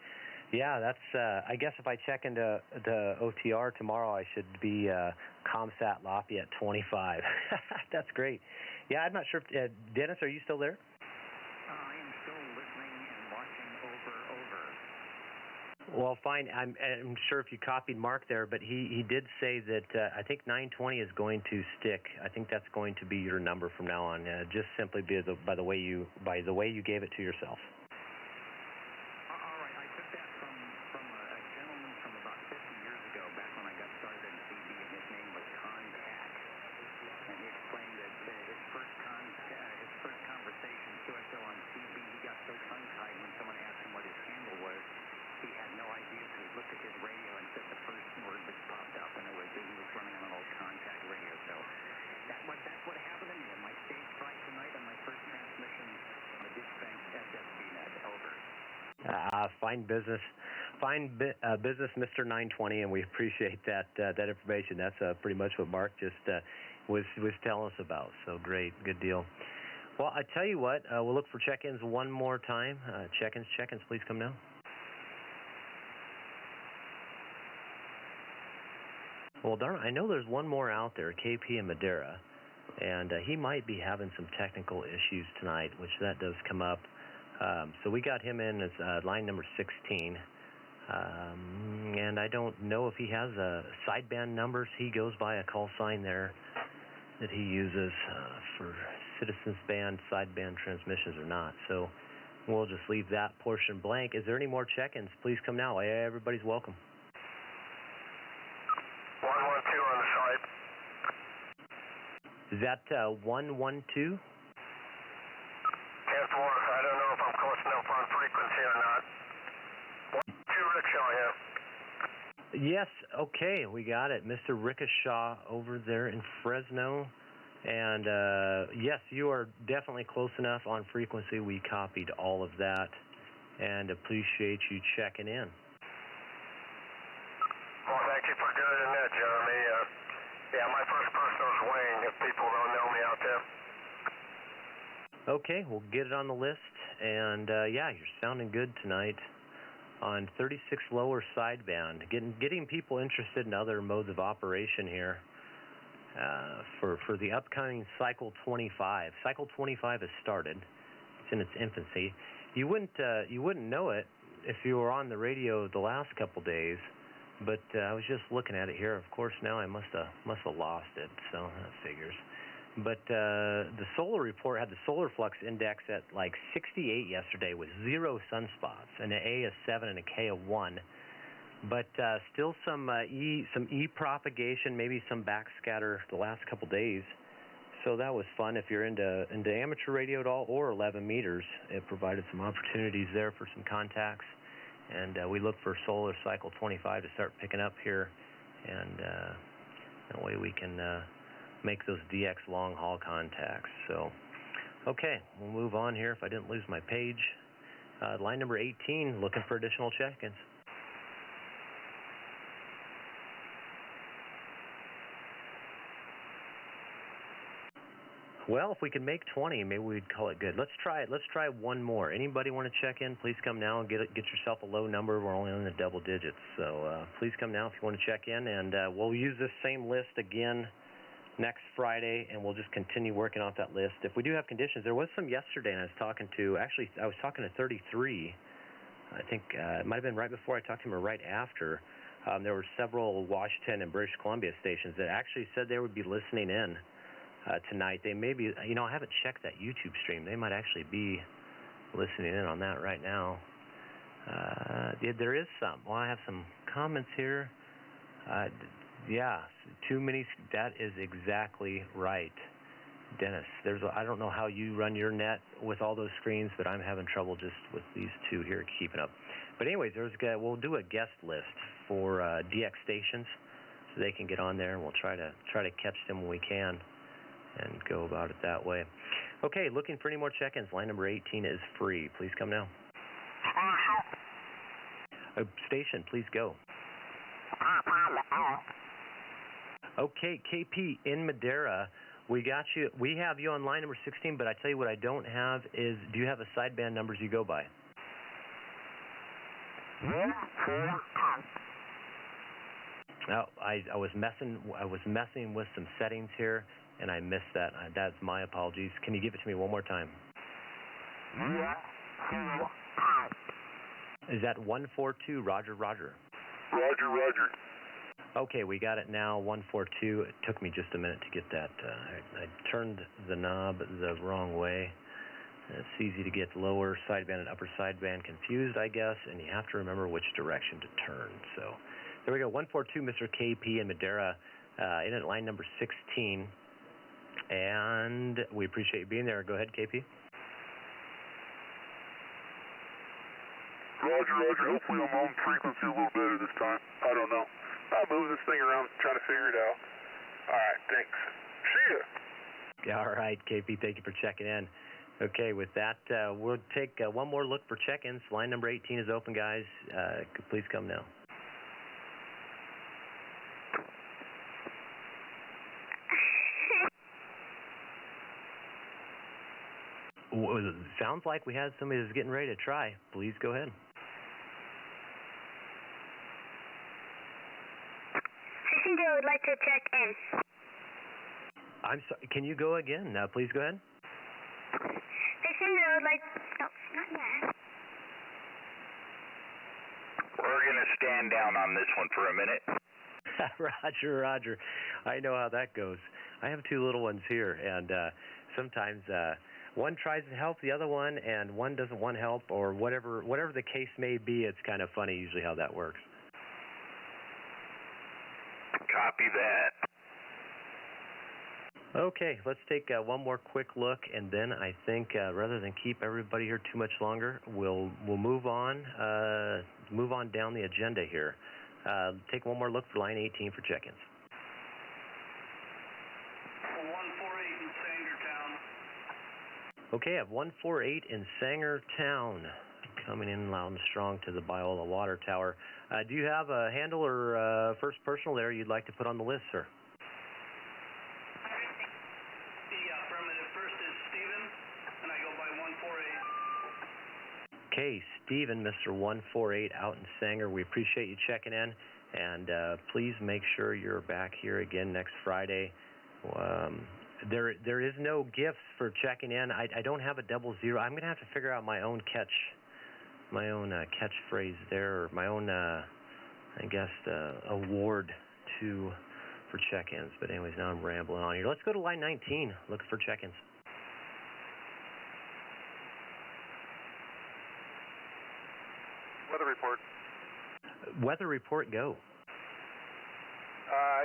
Yeah, that's, I guess if I check into the OTR tomorrow, I should be Comsat Lafayette 25. That's great. Yeah, I'm not sure. Dennis, are you still there? I am still listening and watching over. Well, fine. I'm sure if you copied Mark there, but he did say that I think 920 is going to stick. I think that's going to be your number from now on, just simply by the way you gave it to yourself. All right, I took that from a gentleman from about 50 years ago, back when I got started in CB, and his name was Contact. And he explained that his first conversation QSO on CB, he got so tongue-tied when someone asked him what his handle was. He had no idea, so he looked at his radio and said the first word that popped up, and he was running on an old Contact radio. So that's what happened to me on my stage fright tonight on my first transmission on the Bank SSB Net. Over. Fine business, business, Mr. 920, and we appreciate that information. That's pretty much what Mark just was telling us about. So great, good deal. Well, I tell you what, we'll look for check-ins one more time. Check-ins, please come now. Well, darn, I know there's one more out there, KP in Madera, and he might be having some technical issues tonight, which that does come up. So we got him in as line number 16, and I don't know if he has sideband numbers. He goes by a call sign there that he uses for Citizens Band, sideband transmissions or not. So we'll just leave that portion blank. Is there any more check-ins? Please come now. Everybody's welcome. 112 on the side. Is that 112? 10-4. I don't know if I'm close enough on frequency or not. 1-2 Rickshaw here. Yes, okay, we got it. Mr. Rickashaw over there in Fresno. And yes, you are definitely close enough on frequency. We copied all of that and appreciate you checking in. Well, thank you for doing that, Jeremy. Yeah, my first personal is Wayne, if people don't know me out there. Okay, we'll get it on the list. And yeah, you're sounding good tonight on 36 lower sideband. Getting people interested in other modes of operation here for the upcoming Cycle 25. Cycle 25 has started. It's in its infancy. You wouldn't know it if you were on the radio the last couple days. But I was just looking at it here. Of course, now I must have lost it, so that figures. But the solar report had the solar flux index at like 68 yesterday with 0 sunspots, and an A of 7 and a K of 1. But still some E propagation, maybe some backscatter the last couple days. So that was fun. If you're into amateur radio at all or 11 meters, it provided some opportunities there for some contacts. And we look for Solar Cycle 25 to start picking up here, and that way we can make those DX long haul contacts. So, okay, we'll move on here if I didn't lose my page. Line number 18, looking for additional check-ins. Well, if we can make 20, maybe we'd call it good. Let's try it. Let's try one more. Anybody want to check in? Please come now and get yourself a low number. We're only in the double digits. So please come now if you want to check in. And we'll use this same list again next Friday, and we'll just continue working off that list. If we do have conditions, there was some yesterday, and I was talking to 33. I think it might have been right before I talked to him or right after. There were several Washington and British Columbia stations that actually said they would be listening in tonight. They may be, I haven't checked that YouTube stream. They might actually be listening in on that right now. There is some. Well, I have some comments here. Yeah, too many. That is exactly right, Dennis. I don't know how you run your net with all those screens, but I'm having trouble just with these two here keeping up. But anyways, we'll do a guest list for DX stations, so they can get on there, and we'll try to catch them when we can, and go about it that way. Okay, looking for any more check-ins. Line number 18 is free. Please come now. Station, please go. Okay, KP in Madera, we got you. We have you on line number 16, but I tell you what I don't have is, do you have a sideband numbers you go by? No, I was messing with some settings here, and I missed that. That's my apologies. Can you give it to me one more time? Is that 142? Roger, Roger. Roger, Roger. Okay, we got it now, 142. It took me just a minute to get that. I turned the knob the wrong way. It's easy to get lower sideband and upper sideband confused, I guess, and you have to remember which direction to turn. So there we go, 142, Mr. KP in Madera, in at line number 16. And we appreciate you being there. Go ahead, KP. Roger, Roger. Hopefully I'm on frequency a little better this time. I don't know. I'll move this thing around, trying to figure it out. All right, thanks. See ya. All right, KP, thank you for checking in. Okay, with that, we'll take one more look for check-ins. Line number 18 is open, guys. Please come now. Sounds like we had somebody that's getting ready to try. Please go ahead. Passenger would like to check in. I'm sorry. Can you go again? Please go ahead. Passenger would like. No, not yet. We're going to stand down on this one for a minute. Roger, Roger. I know how that goes. I have two little ones here, and sometimes one tries to help the other one, and one doesn't want help, or whatever the case may be. It's kind of funny usually how that works. Copy that. Okay, let's take one more quick look, and then I think rather than keep everybody here too much longer, we'll move on down the agenda here. Take one more look for line 18 for check-ins. 148 in Sangertown. Okay, I have 148 in Sangertown, coming in loud and strong to the Biola Water Tower. Do you have a handle or first personal there you'd like to put on the list, sir? The affirmative first is Stephen, and I go by 148. Okay, Stephen, Mr. 148 out in Sanger. We appreciate you checking in, and please make sure you're back here again next Friday. There is no gifts for checking in. I don't have a 00. I'm going to have to figure out my own catchphrase there, or my own, I guess, award for check-ins. But anyways, now I'm rambling on here. Let's go to line 19, looking for check-ins. Weather report. Weather report, go.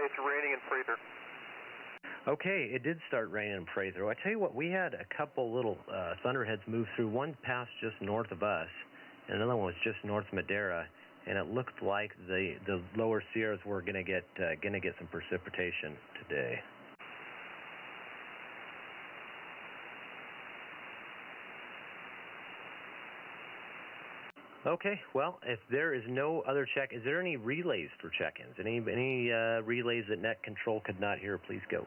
It's raining in Prather. Okay, it did start raining in Prather. I tell you what, we had a couple little thunderheads move through. One passed just north of us, and another one was just north of Madera, and it looked like the lower Sierras were gonna get some precipitation today. Okay, well, if there is no other check, is there any relays for check-ins? Any relays that net control could not hear? Please go.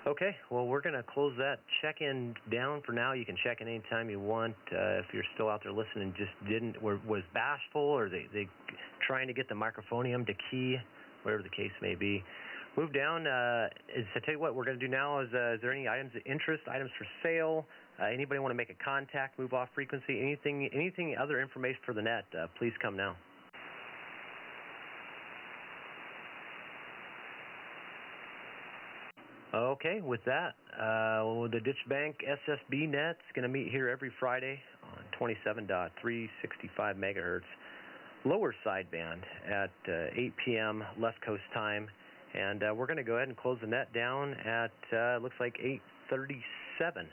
Okay, well, we're going to close that check-in down for now. You can check in anytime you want. If you're still out there listening, just was bashful, or they trying to get the microphonium to key, whatever the case may be. Move down. I tell you what we're going to do now is there any items of interest, items for sale? Anybody want to make a contact, move off frequency, anything other information for the net, please come now. Okay, with that, the Ditch Bank SSB Net is going to meet here every Friday on 27.365 megahertz, lower sideband at 8 p.m. left coast time, and we're going to go ahead and close the net down at looks like 8:37.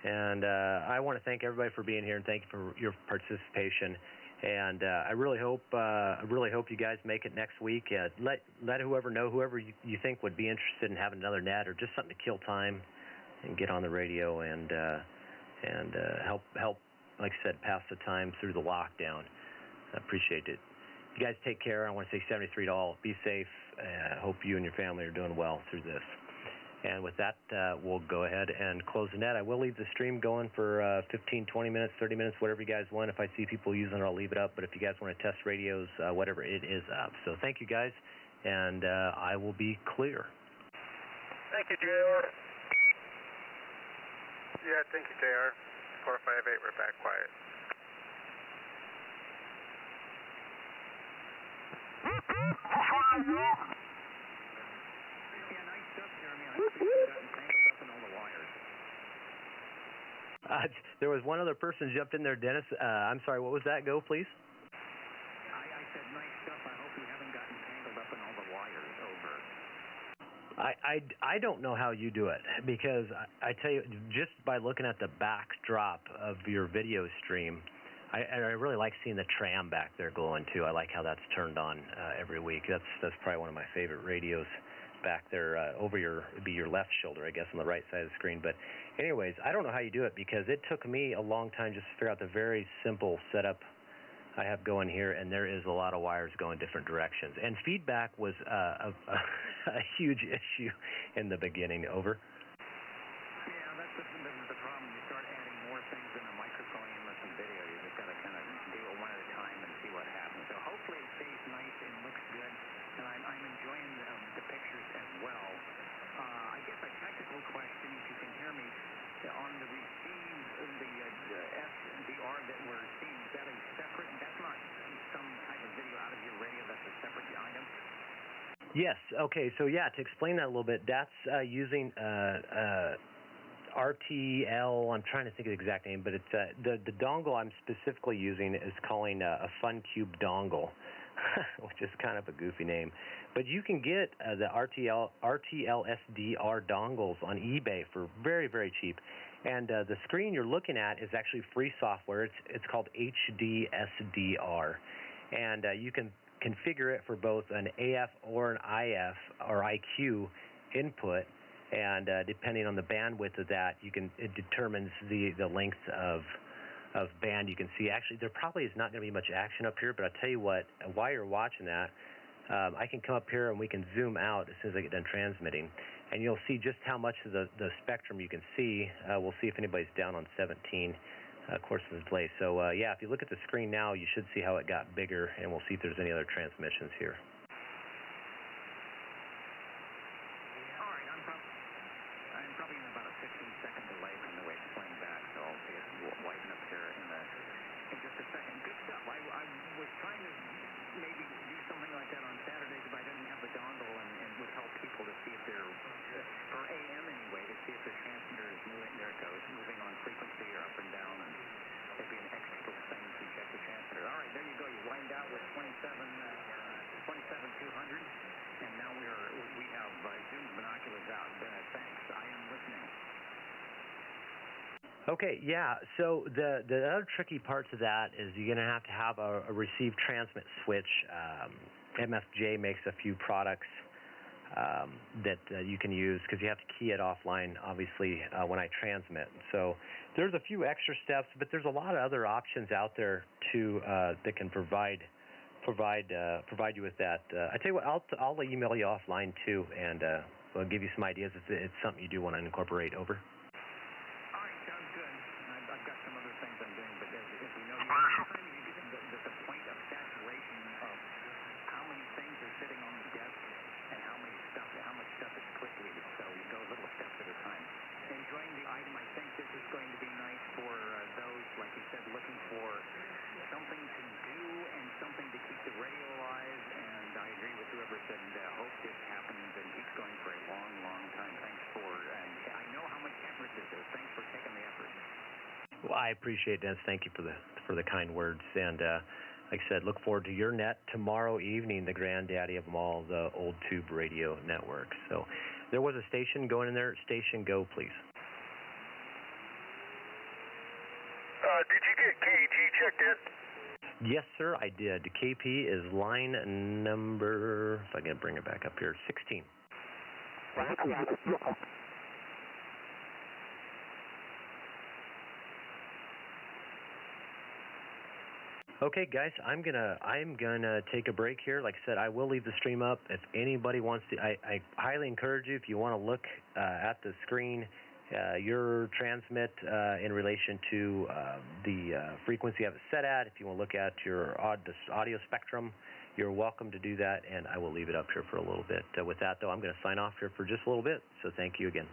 And I want to thank everybody for being here and thank you for your participation. And I really hope you guys make it next week. Let whoever know, whoever you think would be interested in having another net or just something to kill time and get on the radio and help, like I said, pass the time through the lockdown. I appreciate it. You guys take care. I want to say 73 to all. Be safe. Hope you and your family are doing well through this. And with that, we'll go ahead and close the net. I will leave the stream going for 15, 20 minutes, 30 minutes, whatever you guys want. If I see people using it, I'll leave it up. But if you guys want to test radios, whatever, it is up. So thank you, guys, and I will be clear. Thank you, JR. Yeah, thank you, JR. 458, we're back quiet. There was one other person jumped in there, Dennis. I'm sorry, what was that? Go, please. I said nice stuff. I hope you haven't gotten tangled up in all the wires. Over. I don't know how you do it, because I tell you, just by looking at the backdrop of your video stream, I really like seeing the tram back there glowing too. I like how that's turned on every week. That's probably one of my favorite radios back there over it'd be your left shoulder, I guess, on the right side of the screen. But anyways, I don't know how you do it, because it took me a long time just to figure out the very simple setup I have going here, and there is a lot of wires going different directions. And feedback was a huge issue in the beginning. Over. Yeah, that's the problem. You start adding more things in a microphone and listen video. You just got to kind of do it one at a time and see what happens. So hopefully it stays nice and looks good. And I'm enjoying the pictures as well. I guess a technical question, if you can hear me, on the receive, the SDR that we're seeing, is that a separate, that's not some type of video out of your radio, that's a separate item? Yes, okay, so yeah, to explain that a little bit, that's using RTL, I'm trying to think of the exact name, but it's the dongle I'm specifically using is calling a FunCube dongle. Which is kind of a goofy name. But you can get the RTL SDR dongles on eBay for very, very cheap. And the screen you're looking at is actually free software. It's called HDSDR. And you can configure it for both an AF or an IF or IQ input. And depending on the bandwidth of that, it determines the length of band you can see. Actually, there probably is not going to be much action up here, but I'll tell you what, while you're watching that, I can come up here and we can zoom out as soon as I get done transmitting, and you'll see just how much of the spectrum you can see. We'll see if anybody's down on 17, of course, of the delay. So, yeah, if you look at the screen now, you should see how it got bigger, and we'll see if there's any other transmissions here. I'm probably in about a 15-second delay from the way it's playing back, so I'll see it widen up here in just a second. Good stuff. I was trying to maybe do something like that on Saturdays if I didn't have the dongle, and would help people to see if they're, for AM anyway, to see if their transmitter is moving, there it goes, moving on frequency or up and down, and it'd be an extra thing to check the transmitter. All right, there you go. You wind out with 27 27200, and now we have zoomed binoculars out. Thanks. I am listening. Okay, yeah. So the other tricky part to that is you're going to have a receive transmit switch. MFJ makes a few products that you can use because you have to key it offline, obviously, when I transmit. So there's a few extra steps, but there's a lot of other options out there too that can provide you with that. I tell you what, I'll email you offline too, and I'll give you some ideas if it's something you do want to incorporate. Over. All right, sounds good. I've got some other things I'm doing, but as we know, sometimes you get the point of saturation of how many things are sitting on the desk and how much stuff is quickly. So you go little steps at a time. Enjoying the item, I think this is going to be nice for those, like you said, looking for something to do and something to keep the radio alive. And I agree with whoever said, hope this happens and keeps going for a long, long time. Thanks for, and I know how much effort this is. Thanks for taking the effort. Well, I appreciate that. Thank you for the kind words. And like I said, look forward to your net tomorrow evening, the granddaddy of them all, the old tube radio network. So there was a station going in there. Station go, please. Did you get KG checked in? Yes, sir, I did. KP is line number, if I can bring it back up here, 16. Okay, guys, I'm gonna take a break here. Like I said, I will leave the stream up. If anybody wants to, I highly encourage you, if you want to look at the screen, your transmit in relation to the frequency you have it set at. If you want to look at your audio spectrum, you're welcome to do that, and I will leave it up here for a little bit. With that, though, I'm going to sign off here for just a little bit, so thank you again.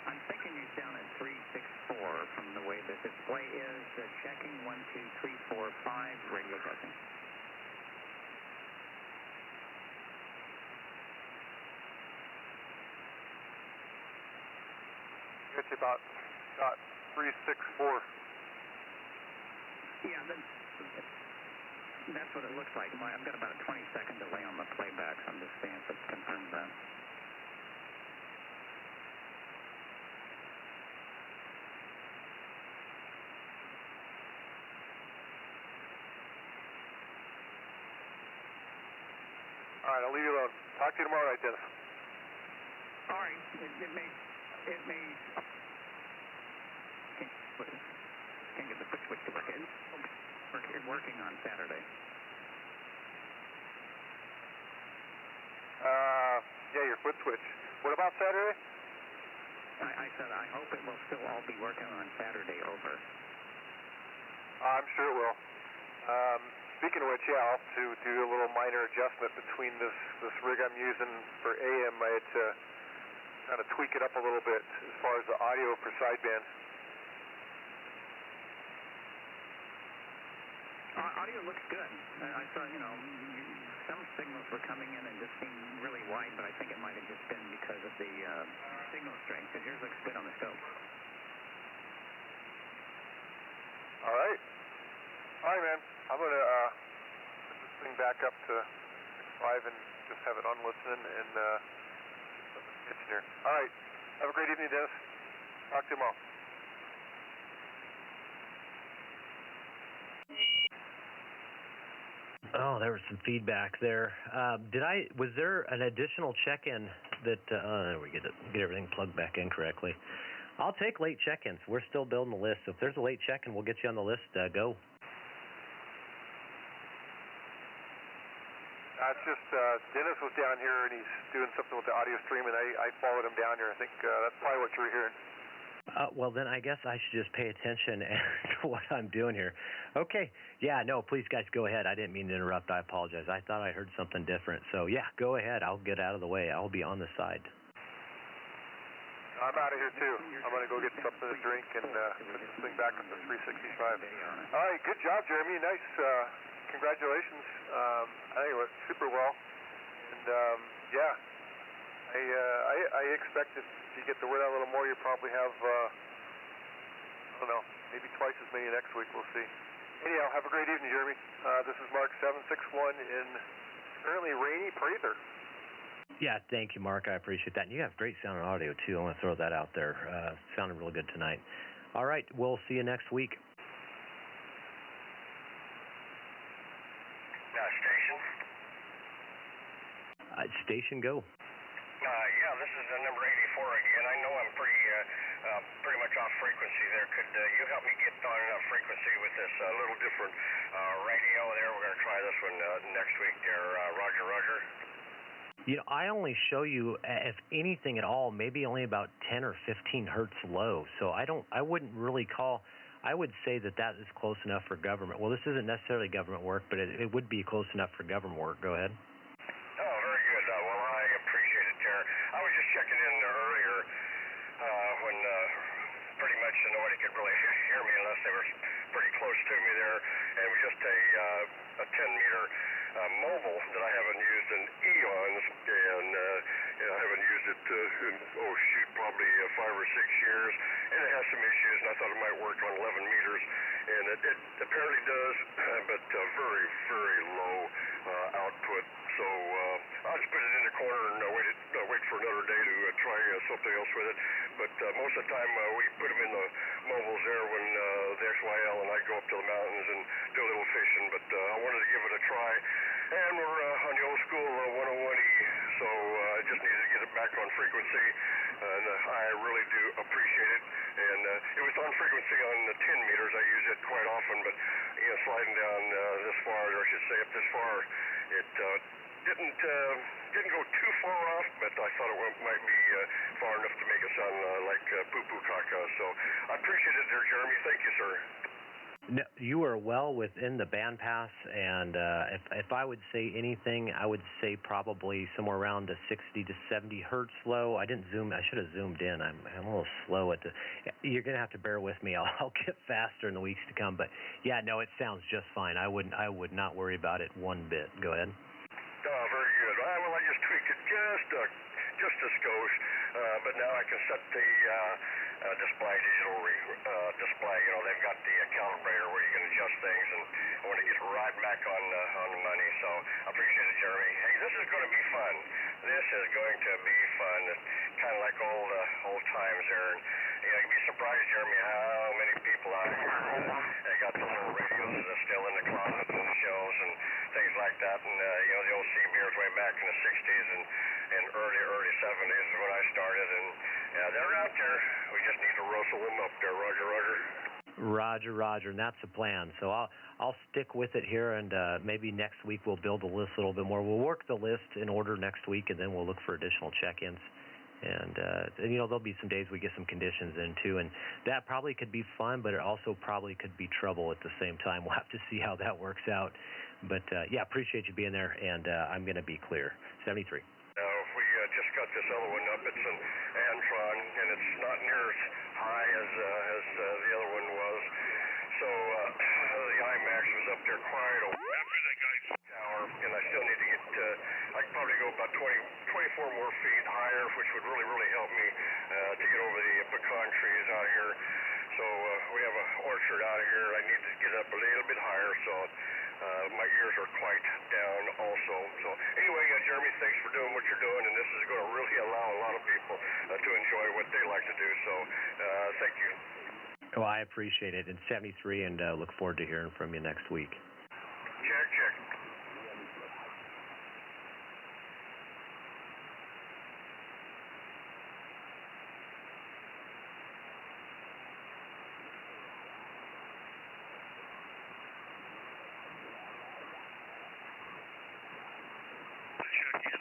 I'm thinking he's down at 364 from the way the display is. Checking 1, 2, 3, 4, 5, radio testing. It's about 364. Yeah, that's what it looks like. I've got about a 20-second delay on the playback, so I'm just seeing if it confirms that. All right, I'll leave you alone. Talk to you tomorrow night, Dennis. All right, it may. Can't get the foot switch to work. It's working on Saturday. Yeah, your foot switch. What about Saturday? I said I hope it will still all be working on Saturday. Over. I'm sure it will. Speaking of which, yeah, I'll have to do a little minor adjustment between this rig I'm using for AM. I had to kind of tweak it up a little bit as far as the audio for sideband. Audio looks good. I saw, some signals were coming in and just seemed really wide, but I think it might have just been because of the signal strength, because yours looks good on the scope. All right. All right, man. I'm going to put this thing back up to 5 and just have it on listening and kitchen here. All right. Have a great evening, Dennis. Talk to you tomorrow. Oh, there was some feedback there. Was there an additional check-in that, there we get everything plugged back in correctly. I'll take late check-ins. We're still building the list. So if there's a late check-in, we'll get you on the list. Go. It's just Dennis was down here and he's doing something with the audio stream, and I followed him down here. I think that's probably what you were hearing. Well, then I guess I should just pay attention to what I'm doing here. Okay. Yeah, no, please, guys, go ahead. I didn't mean to interrupt. I apologize. I thought I heard something different. So, yeah, go ahead. I'll get out of the way. I'll be on the side. I'm out of here, too. I'm going to go get something to drink and put this thing back up to 365. All right, good job, Jeremy. Nice. Congratulations. I think it went super well. And, yeah, I expect if you get the word out a little more, you'll probably have, I don't know, maybe twice as many next week. We'll see. Anyhow, have a great evening, Jeremy. This is Mark 761 in currently rainy Prather. Yeah, thank you, Mark. I appreciate that. And you have great sound and audio, too. I want to throw that out there. Sounded really good tonight. All right, we'll see you next week. Station? Station, go. Yeah, this is number 84 again. I know I'm pretty much off frequency there. Could you help me get on frequency with this little different radio there? We're going to try this one next week there. Roger, Roger. I only show you, if anything at all, maybe only about 10 or 15 hertz low. So I wouldn't really call. I would say that is close enough for government. Well, this isn't necessarily government work, but it would be close enough for government work. Go ahead. Oh, very good. Well, I appreciate it, Terry. I was just checking in earlier when pretty much nobody could really hear me unless they were pretty close to me there. And it was just a 10-meter mobile that I haven't used in eons, and I haven't used it in, probably 5 or 6 years. And it has some issues, and I thought it might work on 11 meters. And it apparently does, but very, very low output. So I'll just put it in the corner and wait for another day to try something else with it. But most of the time we put them in the mobiles there when the XYL and I go up to the mountains and do a little fishing. But I wanted to give it a try. And we're on the old school 101E, so I just needed to get it back on frequency. And I really do appreciate it. And it was on frequency on the 10 meters. I use it quite often, but sliding down this far, or I should say up this far, it didn't go too far off, but I thought it might be far enough to make it sound like poo-poo caca. So I appreciate it there, Jeremy. Thank you, sir. No, you are well within the bandpass, and if I would say anything, I would say probably somewhere around the 60 to 70 hertz low. I didn't zoom. I should have zoomed in. I'm a little slow at the. You're gonna have to bear with me. I'll get faster in the weeks to come. But yeah, no, it sounds just fine. I would not worry about it one bit. Go ahead. Oh, very good. Well, I just tweaked it just a skosh, but now I can set the digital display. You know, they've got the calibrator where you can adjust things, and I want to get right back on the money. So I appreciate it, Jeremy. Hey, this is going to be fun. This is going to be fun. It's kind of like old times there. And, you know, you'd be surprised, Jeremy, how many people out here they got the little radios that are still in the closets and the shelves and things like that. And you know, the old CBRs way back in the 60s and early 70s is when I started, and yeah, they're out there. We just need to rustle them up there, Roger, and that's the plan. So I'll stick with it here, and maybe next week we'll build the list a little bit more. We'll work the list in order next week, and then we'll look for additional check-ins. And you know, there'll be some days we get some conditions in too, and that probably could be fun, but it also probably could be trouble at the same time. We'll have to see how that works out. But yeah, appreciate you being there, and I'm going to be clear. 73. We just got this other one up. It's an Antron, and it's not near as high as the other one was. So the IMAX was up there quite a while after that guy's tower, and I still need to get. I could probably go about 24 more feet higher, which would really help me to get over the pecan trees out here. So we have an orchard out here. I need to get up a little bit higher, so my ears are quite down also. So anyway, Jeremy, thanks for doing what you're doing, and this is going to really allow a lot of people to enjoy what they like to do. So thank you. Well, I appreciate it. And 73, and look forward to hearing from you next week. Check.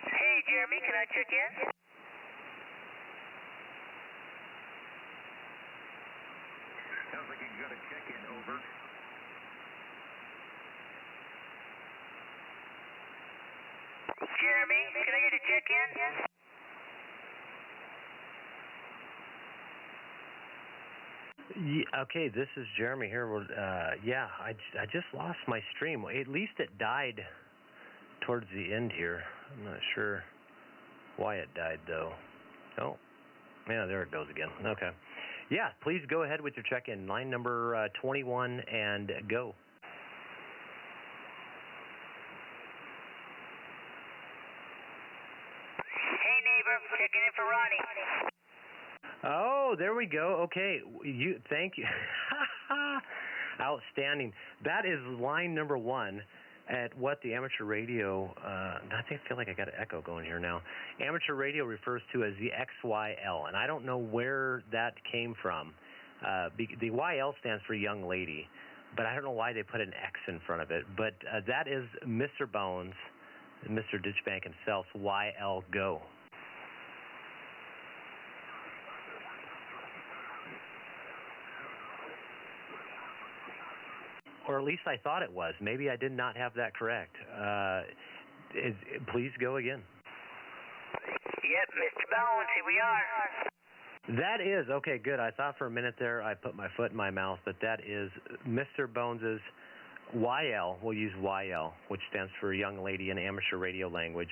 Hey, Jeremy, can I check in? Sounds like you got a check-in, over. Jeremy, can I get a check-in? Yeah, okay, this is Jeremy here. Yeah, I just lost my stream. At least it died towards the end here. I'm not sure why it died, though. Oh, yeah, there it goes again. Okay. Yeah, please go ahead with your check-in. Line number 21, and go. Hey, neighbor, checking in for Ronnie. Oh, there we go. Okay, thank you. Outstanding. That is line number 1 at what the amateur radio, I feel like I got an echo going here now. Amateur radio refers to as the XYL, and I don't know where that came from. The YL stands for young lady, but I don't know why they put an X in front of it. But that is Mr. Bones, Mr. Ditchbank himself's YL Go. Or at least I thought it was. Maybe I did not have that correct. Please go again. Yep, Mr. Bones, here we are. That is, okay, good. I thought for a minute there I put my foot in my mouth, but that is Mr. Bones's YL. We'll use YL, which stands for Young Lady in amateur radio language.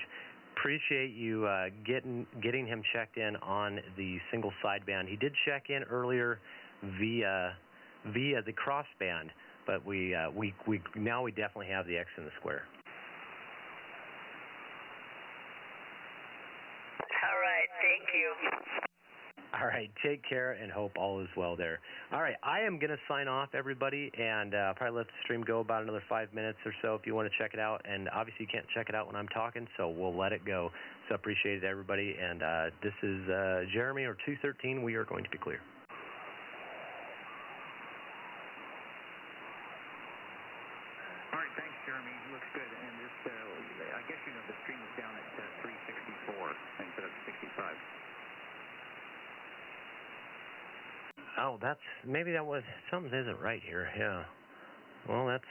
Appreciate you getting him checked in on the single sideband. He did check in earlier via the crossband. But we now definitely have the X in the square. All right, thank you. All right, take care and hope all is well there. All right, I am going to sign off, everybody, and probably let the stream go about another 5 minutes or so if you want to check it out. And obviously you can't check it out when I'm talking, so we'll let it go. So appreciate it, everybody. And this is Jeremy, or 213. We are going to be clear. Jeremy, looks good, and just, I guess you know the stream is down at 364 instead of 65. Oh, maybe that was, something isn't right here, yeah. Well, that's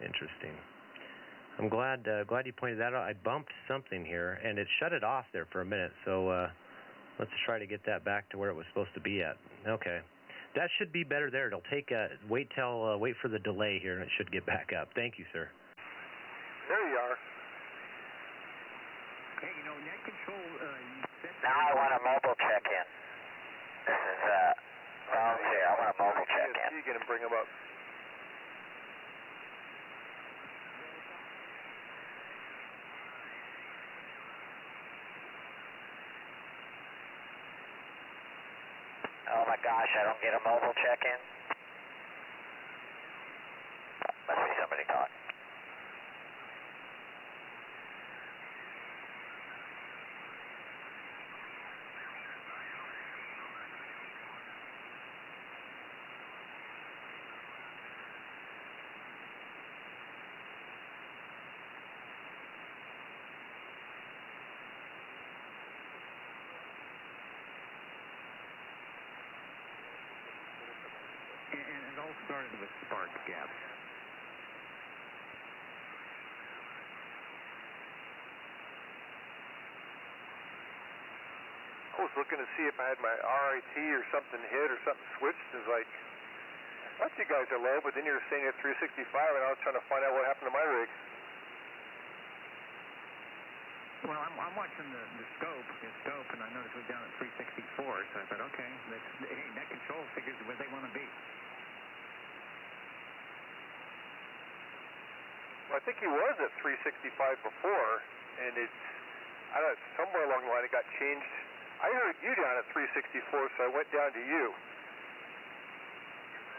interesting. I'm glad you pointed that out. I bumped something here, and it shut it off there for a minute. So let's try to get that back to where it was supposed to be at. Okay, that should be better there. It'll take wait for the delay here, and it should get back up. Thank you, sir. There you are. Hey, net control. Now I want a mobile check-in. This is volunteer. I want a mobile check-in. You can bring them up. Oh my gosh, I don't get a mobile check-in. Must be somebody talking. And it all started with spark gaps. I was looking to see if I had my RIT or something hit or something switched. It's like, I thought you guys are low, but then you were saying at 365, and I was trying to find out what happened to my rig. Well, I'm watching the scope, and I noticed we're down at 364, so I thought, okay, hey, net control figures where they want to be. Well, I think he was at 365 before, and I don't know, somewhere along the line it got changed. I heard you down at 364, so I went down to you.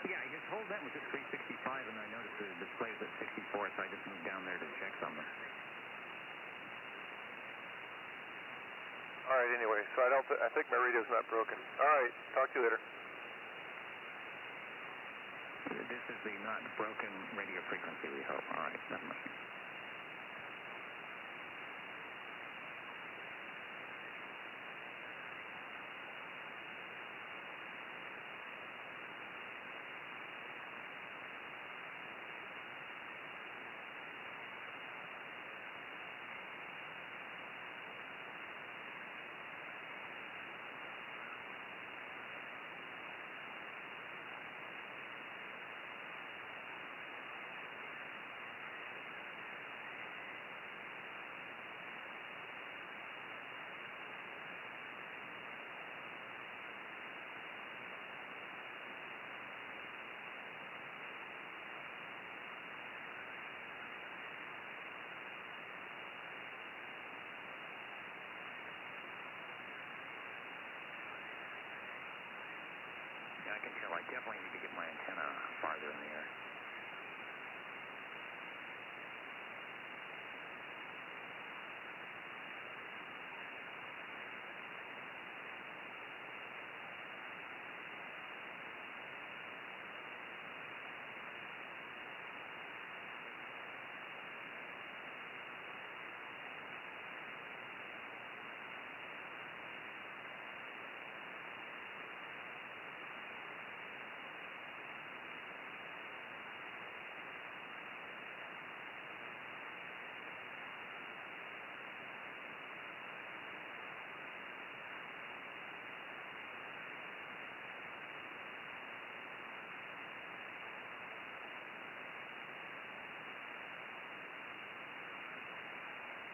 Yeah, his whole net was at 365, and I noticed the display's at 64, so I just moved down there to check something. All right, anyway, so I think my radio's not broken. All right, talk to you later. This is the not broken radio frequency, we hope. All right, never mind. I can tell I definitely need to get my antenna farther in the air.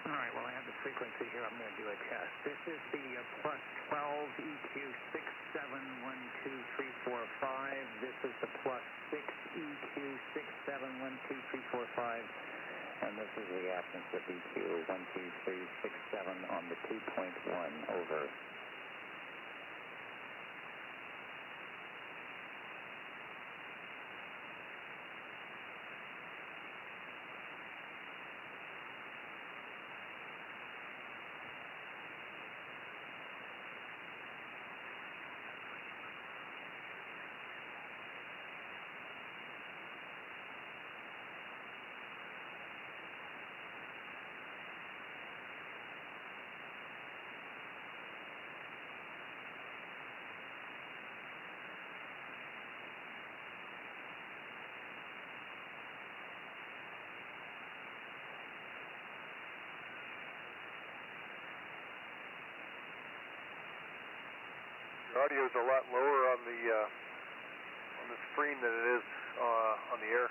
All right, well, I have the frequency here. I'm going to do a test. This is the plus 12 EQ 67123445. This is the plus 6 EQ 67123445. And this is the absence of EQ 12367 on the 2.1 over. audio's a lot lower on the screen than it is on the air.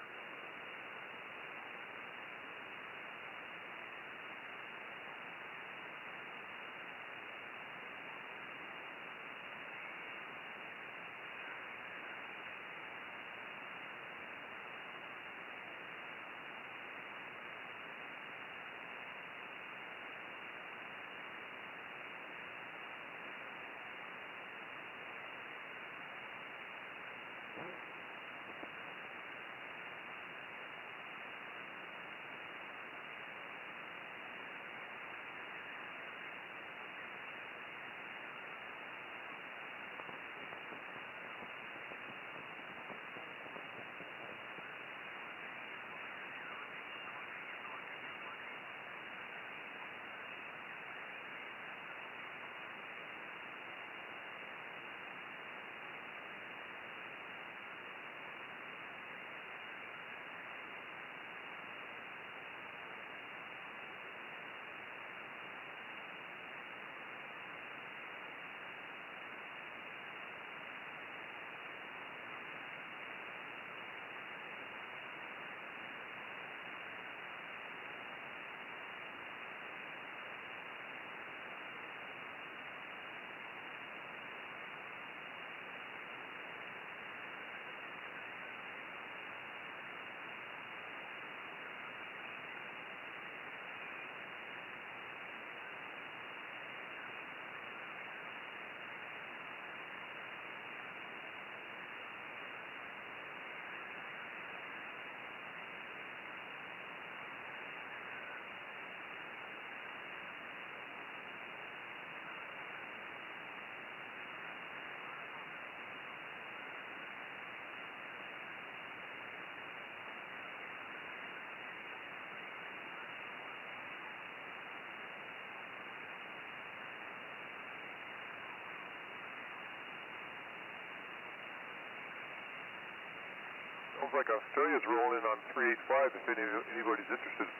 Sounds like Australia's rolling in on 385 if anybody's interested.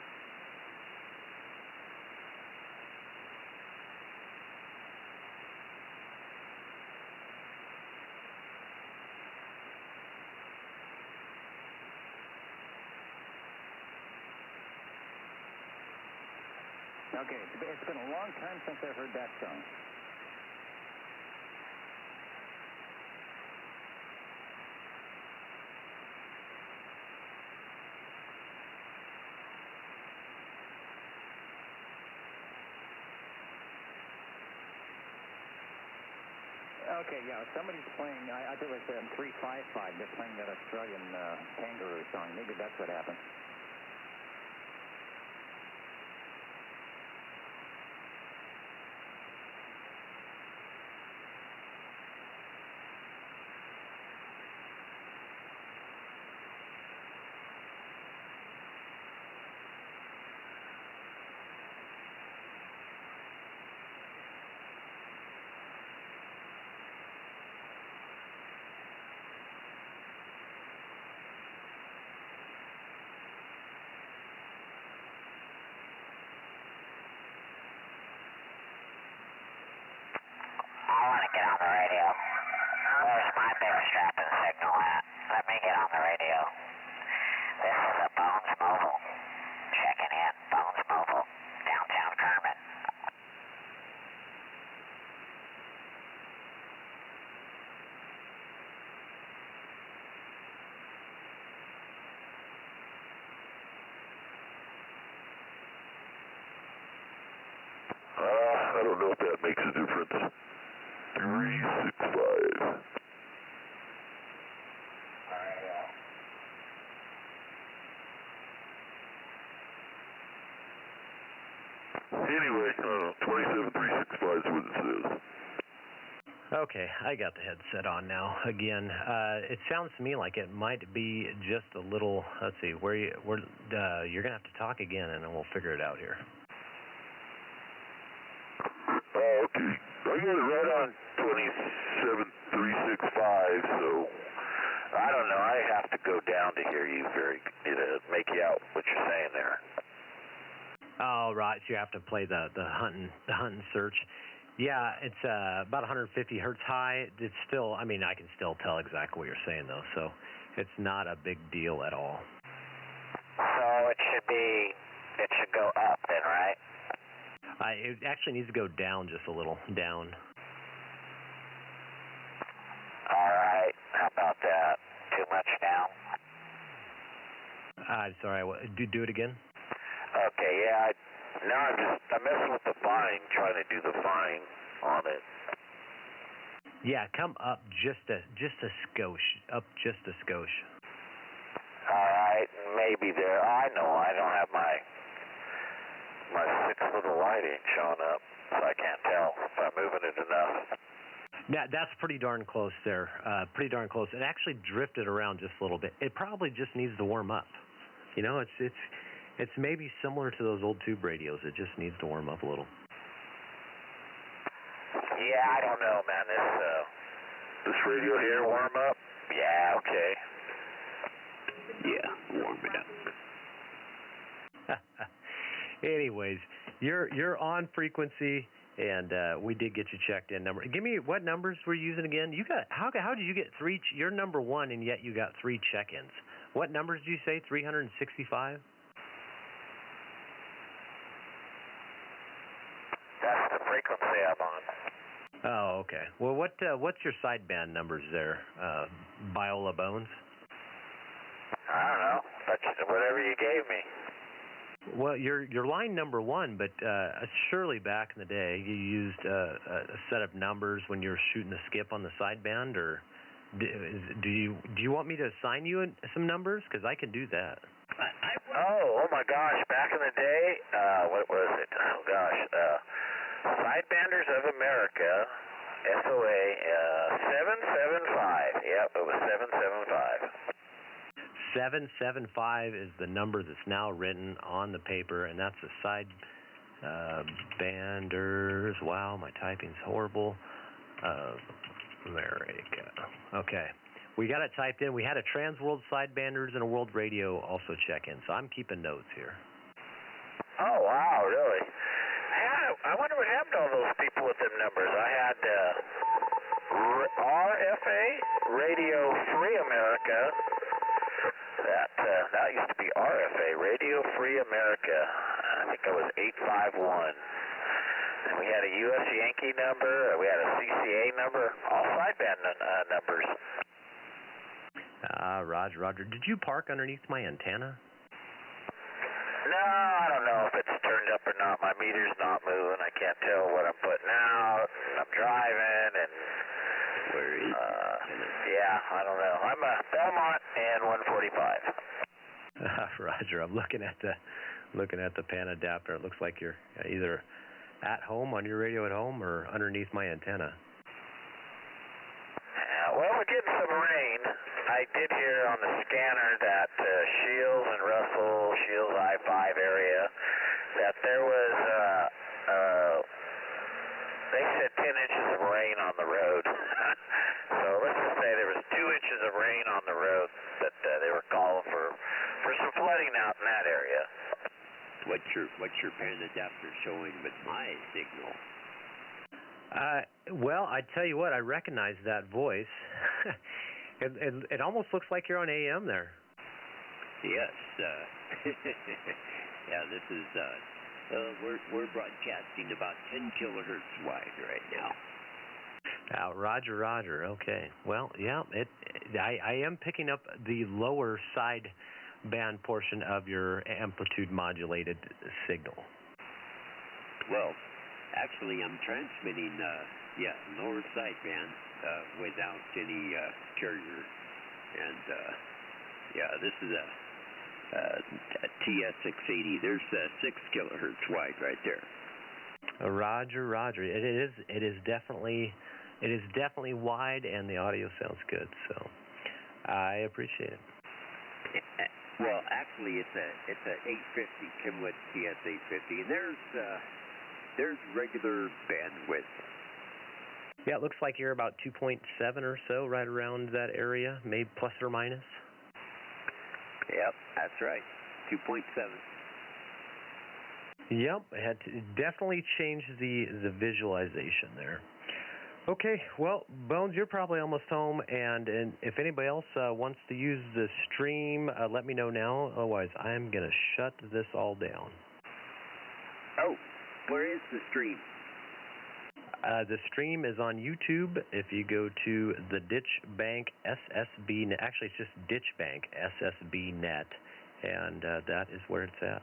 Okay, it's been a long time since I've heard that song. Okay, yeah, somebody's playing, I think it was 355, they're playing that Australian kangaroo song. Maybe that's what happened. I want to get on the radio. Where's my big strapping signal at? Let me get on the radio. This is a Bones Mobile. Checking in. Bones Mobile. Downtown Kermit. I don't know if that makes a difference. 365. Anyway, 27365 is what it says. Okay, I got the headset on now. Again, it sounds to me like it might be just a little. Let's see, you're gonna have to talk again, and then we'll figure it out here. Okay. I got it right on 27365, so I don't know. I have to go down to hear you make you out what you're saying there. Oh, right. So you have to play the hunting search. Yeah, it's about 150 hertz high. It's still, I mean, I can still tell exactly what you're saying, though, so it's not a big deal at all. So it should go up then, right? It actually needs to go down just a little, down. All right, how about that? Too much down? Sorry, do it again? Okay, yeah, I'm messing with the fine, trying to do the fine on it. Yeah, come up just a skosh, up just a skosh. All right, maybe there. I know I don't have my 6 little light ain't showing up, so I can't tell if I'm moving it enough. Yeah, that's pretty darn close there. Pretty darn close. It actually drifted around just a little bit. It probably just needs to warm up. You know, it's maybe similar to those old tube radios. It just needs to warm up a little. Yeah, I don't know, man. This radio here warm up? Yeah, okay. Yeah, warm it up. Anyways, you're on frequency, and we did get you checked in. Give me what numbers were you using again? You got how did you get 3? You're number 1, and yet you got 3 check-ins. What numbers did you say? 365? That's the frequency I'm on. Oh, okay. Well, what's your sideband numbers there, Biola Bones? I don't know. That's whatever you gave me. Well, you're line number 1, but surely back in the day you used a set of numbers when you were shooting the skip on the sideband, or do you want me to assign you some numbers? Because I can do that. Oh my gosh! Back in the day, what was it? Oh gosh, Sidebanders of America, SOA 775. Yep, it was 775. 775 is the number that's now written on the paper, and that's the side banders. Wow, my typing's horrible. America. Okay. We got it typed in. We had a Trans-World Sidebanders and a World Radio also check in, so I'm keeping notes here. Oh, wow, really? I wonder what happened to all those people with them numbers. I had RFA, Radio Free America. That used to be RFA, Radio Free America. I think that was 851. And we had a US Yankee number. We had a CCA number. All sideband numbers. Roger. Did you park underneath my antenna? No, I don't know if it's turned up or not. My meter's not moving. I can't tell what I'm putting out. I'm driving, and yeah, I don't know. I'm a Belmont and 145. Roger. I'm looking at the pan adapter. It looks like you're either at home on your radio at home or underneath my antenna. Well, we're getting some rain. I did hear on the scanner that Shields and Russell, Shields I-5 area, that there was, they said 10 inches of rain on the road. So let's just say there was 2 inches of rain on the road that they were calling for some flooding out in that area. What's your pan adapter showing with my signal? Well, I tell you what, I recognize that voice. It almost looks like you're on AM there. Yes. Yeah, this is, we're broadcasting about 10 kilohertz wide right now. Roger. Okay. Well, yeah, I am picking up the lower side band portion of your amplitude modulated signal. Well, actually, I'm transmitting, lower sideband without any carrier, and this is a TS680. There's 6 kilohertz wide right there. Roger. It is definitely wide, and the audio sounds good. So I appreciate it. Well, actually, it's a 850 Kimwood TS850, and there's regular bandwidth. Yeah, it looks like you're about 2.7 or so, right around that area, maybe plus or minus. Yep, that's right, 2.7. Yep, it had to definitely change the visualization there. Okay, well, Bones, you're probably almost home, and if anybody else wants to use the stream, let me know now. Otherwise, I'm going to shut this all down. Oh, where is the stream? The stream is on YouTube. If you go to the Ditch Bank SSB Net, actually it's just Ditch Bank SSB Net, and that is where it's at.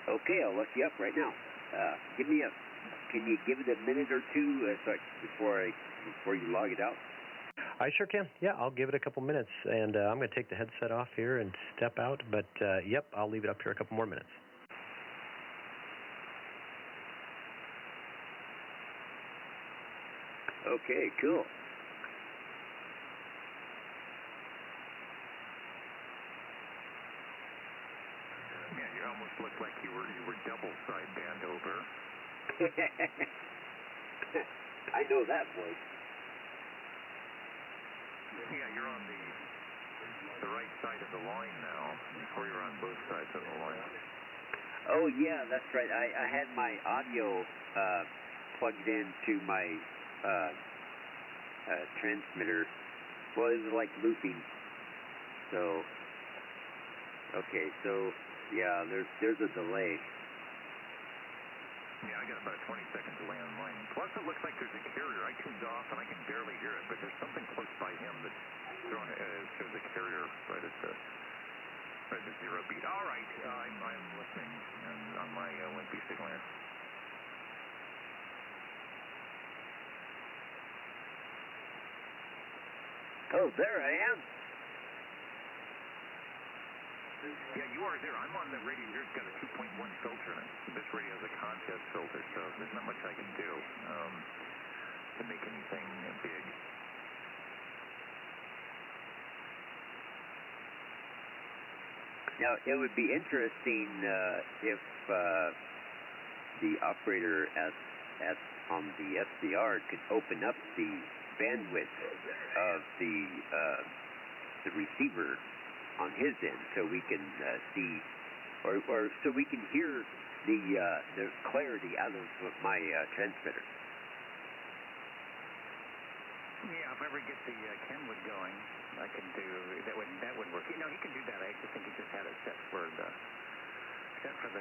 Okay, I'll look you up right now. Can you give it a minute or two before you log it out? I sure can. Yeah, I'll give it a couple minutes, and I'm going to take the headset off here and step out. But yep, I'll leave it up here a couple more minutes. Okay, cool. Yeah, you almost looked like you were double sideband over. I know that voice. Yeah, you're on the right side of the line now. Before you were on both sides of the line. Oh yeah, that's right. I had my audio plugged into my transmitter. Well, it was like looping. So, okay, so yeah, there's a delay. Yeah, I got about a 20-second delay on mine. Plus, it looks like there's a carrier. I tuned off and I can barely hear it, but there's something close by him that's throwing shows a carrier right at the 0 beat. All right, I'm listening on my wimpy signaler. Oh, there I am. Yeah, you are there. I'm on the radio here. It's got a 2.1 filter in it. This radio has a contest filter, so there's not much I can do to make anything big. Now, it would be interesting if the operator on the SDR could open up the bandwidth of the receiver on his end, so we can see, or so we can hear the clarity out of my transmitter. Yeah, if I ever get the Kenwood going, I can do that would work. You know, he can do that. I just think he just had it set for the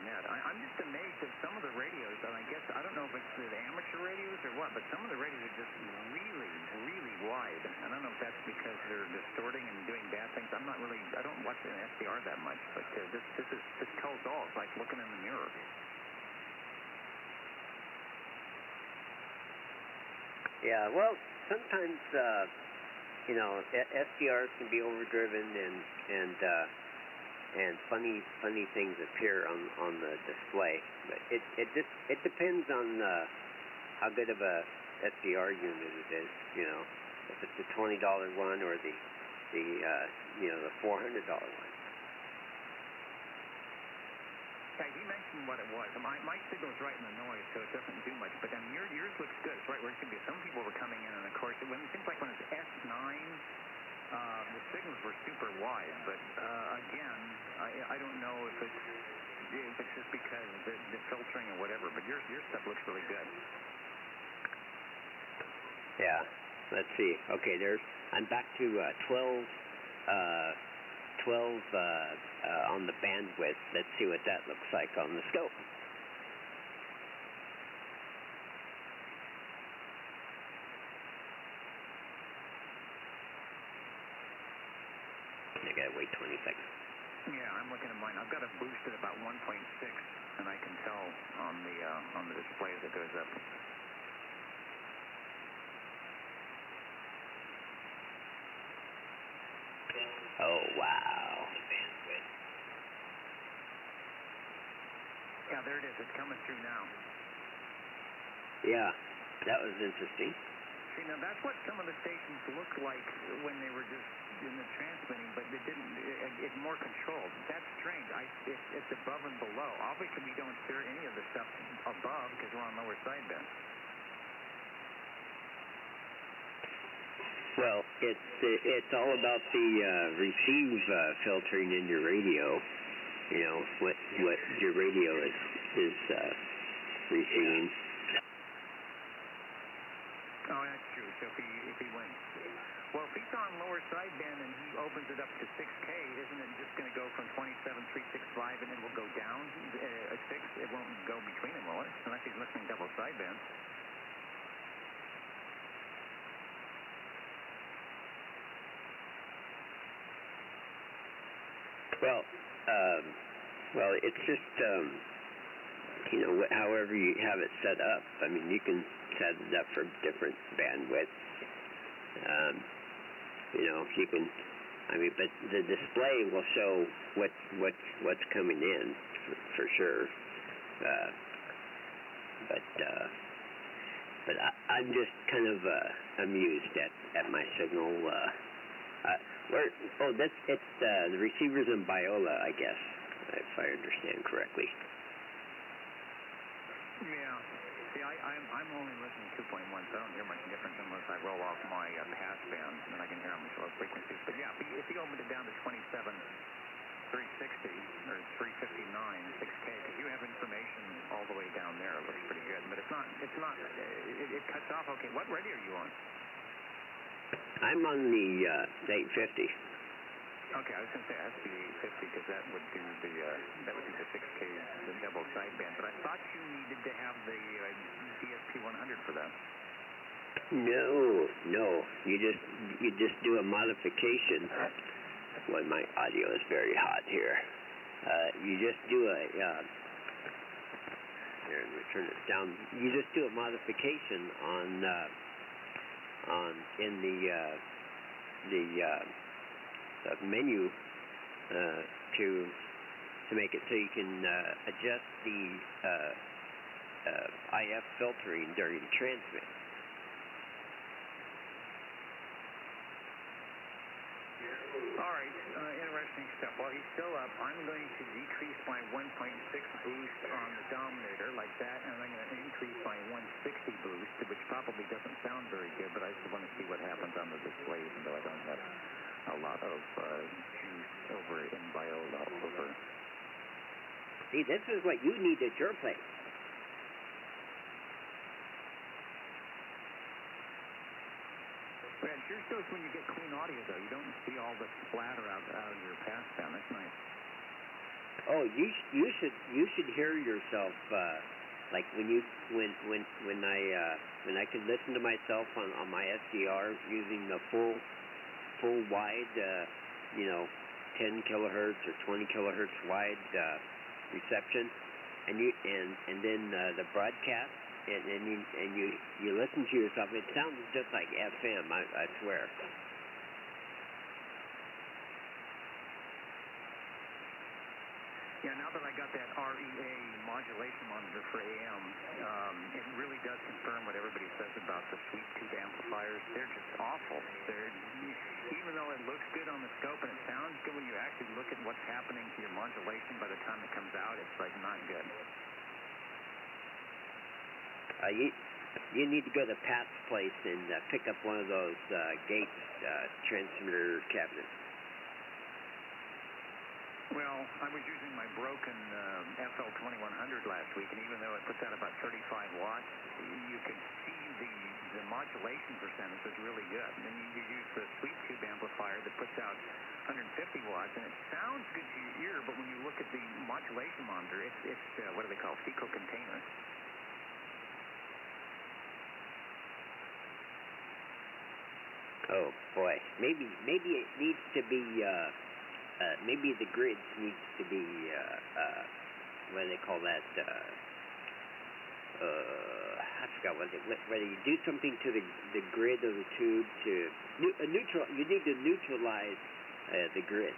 net. I'm just amazed at some of the radios, and I guess I don't know if it's the amateur radios or what, but some of the radios are just really, really wide. I don't know if that's because they're distorting and doing bad things. I don't watch an SDR that much, but this tells all. It's like looking in the mirror. Yeah, well, sometimes you know, SDRs can be overdriven and funny things appear on the display. But it depends on how good of a SDR unit it is. You know, if it's a $20 one or the $400 one. Yeah, he mentioned what it was. My signal's right in the noise, so it doesn't do much. But then yours looks good. It's right where it should be. Some people were coming in, and of course, it seems like when it's S9. The signals were super wide, but again, I don't know if it's just because the filtering or whatever. But your stuff looks really good. Yeah, let's see. Okay, I'm back to 12 on the bandwidth. Let's see what that looks like on the scope. I gotta wait 20 seconds. Yeah, I'm looking at mine. I've got it boosted about 1.6, and I can tell on the display as it goes up. Oh wow, the bandwidth. Yeah, there it is. It's coming through now. Yeah, that was interesting. See, now that's what some of the stations look like when they were just in the transmitting, but they didn't. It's more controlled. That's strange. It's above and below. Obviously, we don't hear any of the stuff above because we're on lower sideband. Well, it's all about the receive filtering in your radio. you know, what your radio is receiving. Oh, that's true. So if he wins. Well, if he's on lower sideband and he opens it up to 6K, isn't it just going to go from 27,365 and it will go down a 6? It won't go between them, will it? Unless he's listening double sideband. Well, it's just, you know, however you have it set up. I mean, you can set it up for different bandwidths. You know, you can, I mean, but the display will show what's coming in for sure. But I'm just kind of amused at my signal. It's the receiver's in Biola, I guess, if I understand correctly. Yeah. See, I'm only listening 2.1, so I don't hear much difference unless I roll off my pass band, and then I can hear them low frequencies. But yeah, if you opened it down to 27,360 or 359, 6K, because you have information all the way down there, it looks pretty good. But it cuts off. Okay, what radio are you on? I'm on the 850. Okay, I was going to say it has to be 850 because that would do the 6K, the double sideband. But I thought you needed to have the DSP 100 for that. No. You just do a modification. Boy, my audio is very hot here. You just do a here, let me turn it down. You just do a modification in the menu to make it so you can adjust the IF filtering during transmit. All right, interesting stuff. While he's still up, I'm going to decrease my 1.6 boost on the dominator like that, and I'm going to increase my 160 boost, which probably doesn't sound very good, but I just want to see what happens on the display, even though I don't have a lot of juice over in Biola over. See, this is what you need at your place. Yeah, it sure shows when you get clean audio, though. You don't see all the splatter out of your passband. That's nice. Oh, you should hear yourself like when I could listen to myself on my SDR using the full wide, 10 kilohertz or 20 kilohertz wide reception, and then the broadcast. And you listen to yourself, it sounds just like FM, I swear. Yeah, now that I got that REA modulation monitor for AM, it really does confirm what everybody says about the sweep tube amplifiers. They're just awful. Even though it looks good on the scope and it sounds good, when you actually look at what's happening to your modulation by the time it comes out, it's like not good. You need to go to Pat's place and pick up one of those Gates transmitter cabinets. Well, I was using my broken FL2100 last week, and even though it puts out about 35 watts, you could see the modulation percentage is really good. And then you use the sweep tube amplifier that puts out 150 watts, and it sounds good to your ear, but when you look at the modulation monitor, it's what do they call, fecal container. Oh boy, maybe it needs to be. Maybe the grid needs to be. What do they call that? I forgot whether you do something to the grid of the tube to neutral. You need to neutralize the grid.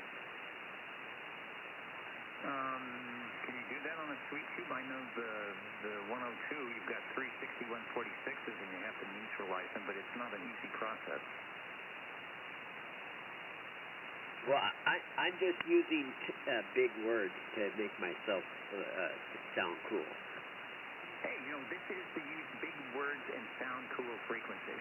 Can you do that on a sweep tube? I know the 102. You've got 360 146s, and you have to neutralize them, but it's not an easy process. Well, I'm just using big words to make myself sound cool. Hey, this is to use big words and sound cool frequency.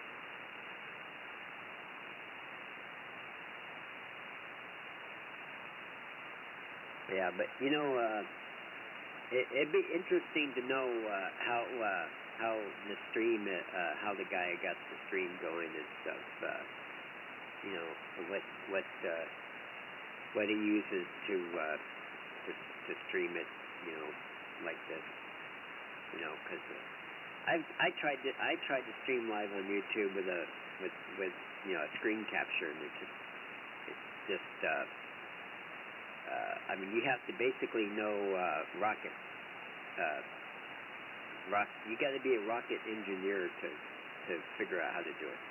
Yeah, but you know, it'd be interesting to know how the stream, how the guy got the stream going and stuff. You know, what he uses to stream it. You know, like this. You know, because I tried to stream live on YouTube with you know, a screen capture, and it's just I mean, you have to basically know rocket. You got to be a rocket engineer to figure out how to do it.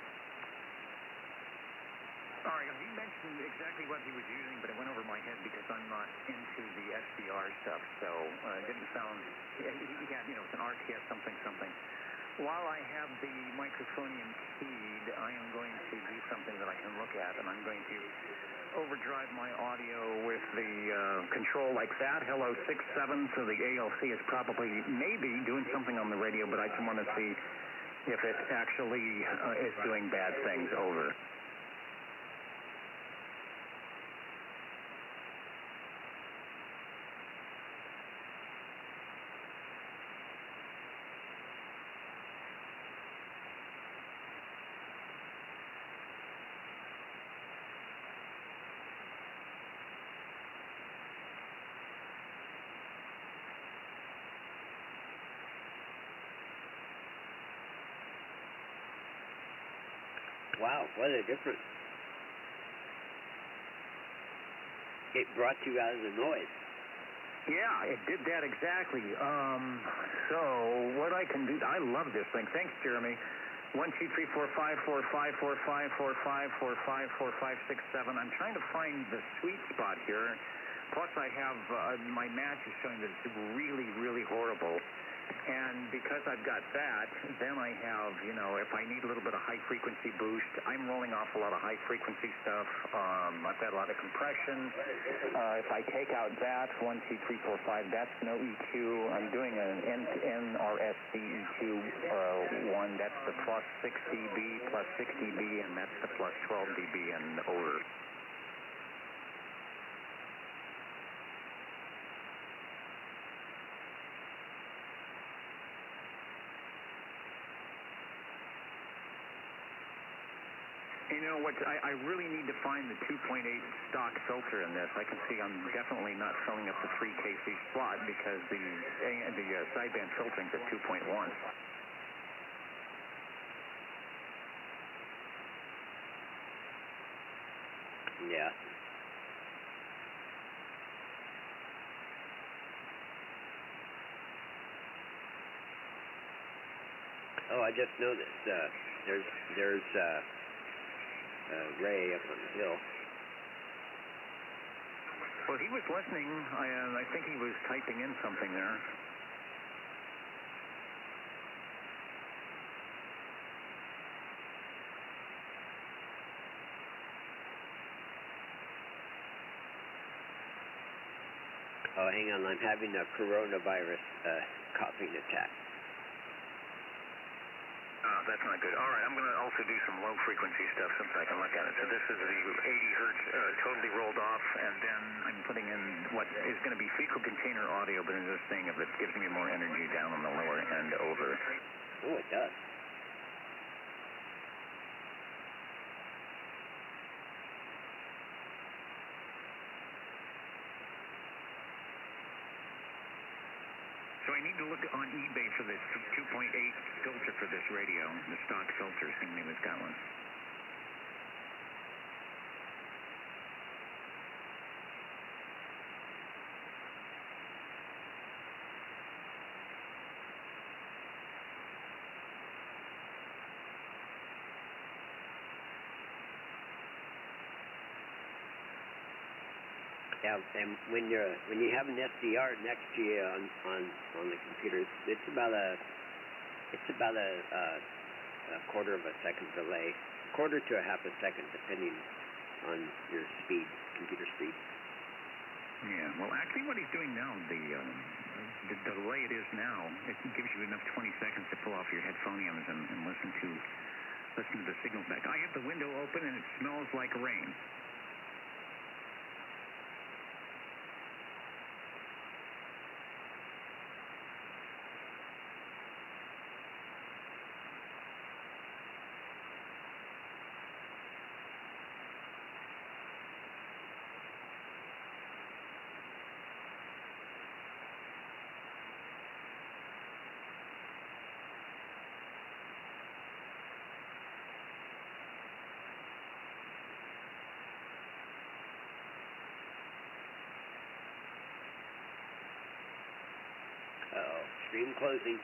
All right, he mentioned exactly what he was using, but it went over my head because I'm not into the SDR stuff, so it didn't sound. He had, you know, it's an RTS something. While I have the microphonium keyed, I am going to do something that I can look at, and I'm going to overdrive my audio with the control like that. Hello 67, so the ALC is probably maybe doing something on the radio, but I just want to see if it actually is doing bad things. Over. Wow, what a difference. It brought you out of the noise. Yeah, it did that exactly. So what I can do, I love this thing. Thanks, Jeremy. 1, 2, 3, 4, 5, 4, 5, 4, 5, 4, 5, 4, 5, 4, 5, 6, 7. I'm trying to find the sweet spot here. Plus, I have my match is showing that it's really, really horrible. And because I've got that, then I have, you know, if I need a little bit of high-frequency boost, I'm rolling off a lot of high-frequency stuff. I've got a lot of compression. If I take out that, 1, 2, 3, 4, 5, that's no EQ. I'm doing an NRSD EQ 1. That's the plus 6 dB, plus 6 dB, and that's the plus 12 dB and over. You know what? I really need to find the 2.8 stock filter in this. I can see I'm definitely not filling up the 3 kC slot because the sideband filtering's at 2.1. Yeah. Oh, I just noticed there's Ray up on the hill. Well, he was listening. I think he was typing in something there. Oh, hang on. I'm having a coronavirus coughing attack. That's not good. All right, I'm going to also do some low-frequency stuff since I can look at it. So this is the 80 hertz totally rolled off, and then I'm putting in what is going to be fecal container audio, but I'm just saying if it gives me more energy down on the lower end over. Oh, it does. So I need to look on eBay for this 2.8 filter for this radio, the stock filter. Somebody has got one. Yeah, and when you have an SDR next to you on the computer, it's about a quarter of a second delay, quarter to a half a second, depending on your speed, computer speed. Yeah, well, actually, what he's doing now, the delay it is now, it gives you enough 20 seconds to pull off your headphoniums and listen to the signals back. I have the window open and it smells like rain. Stream closing.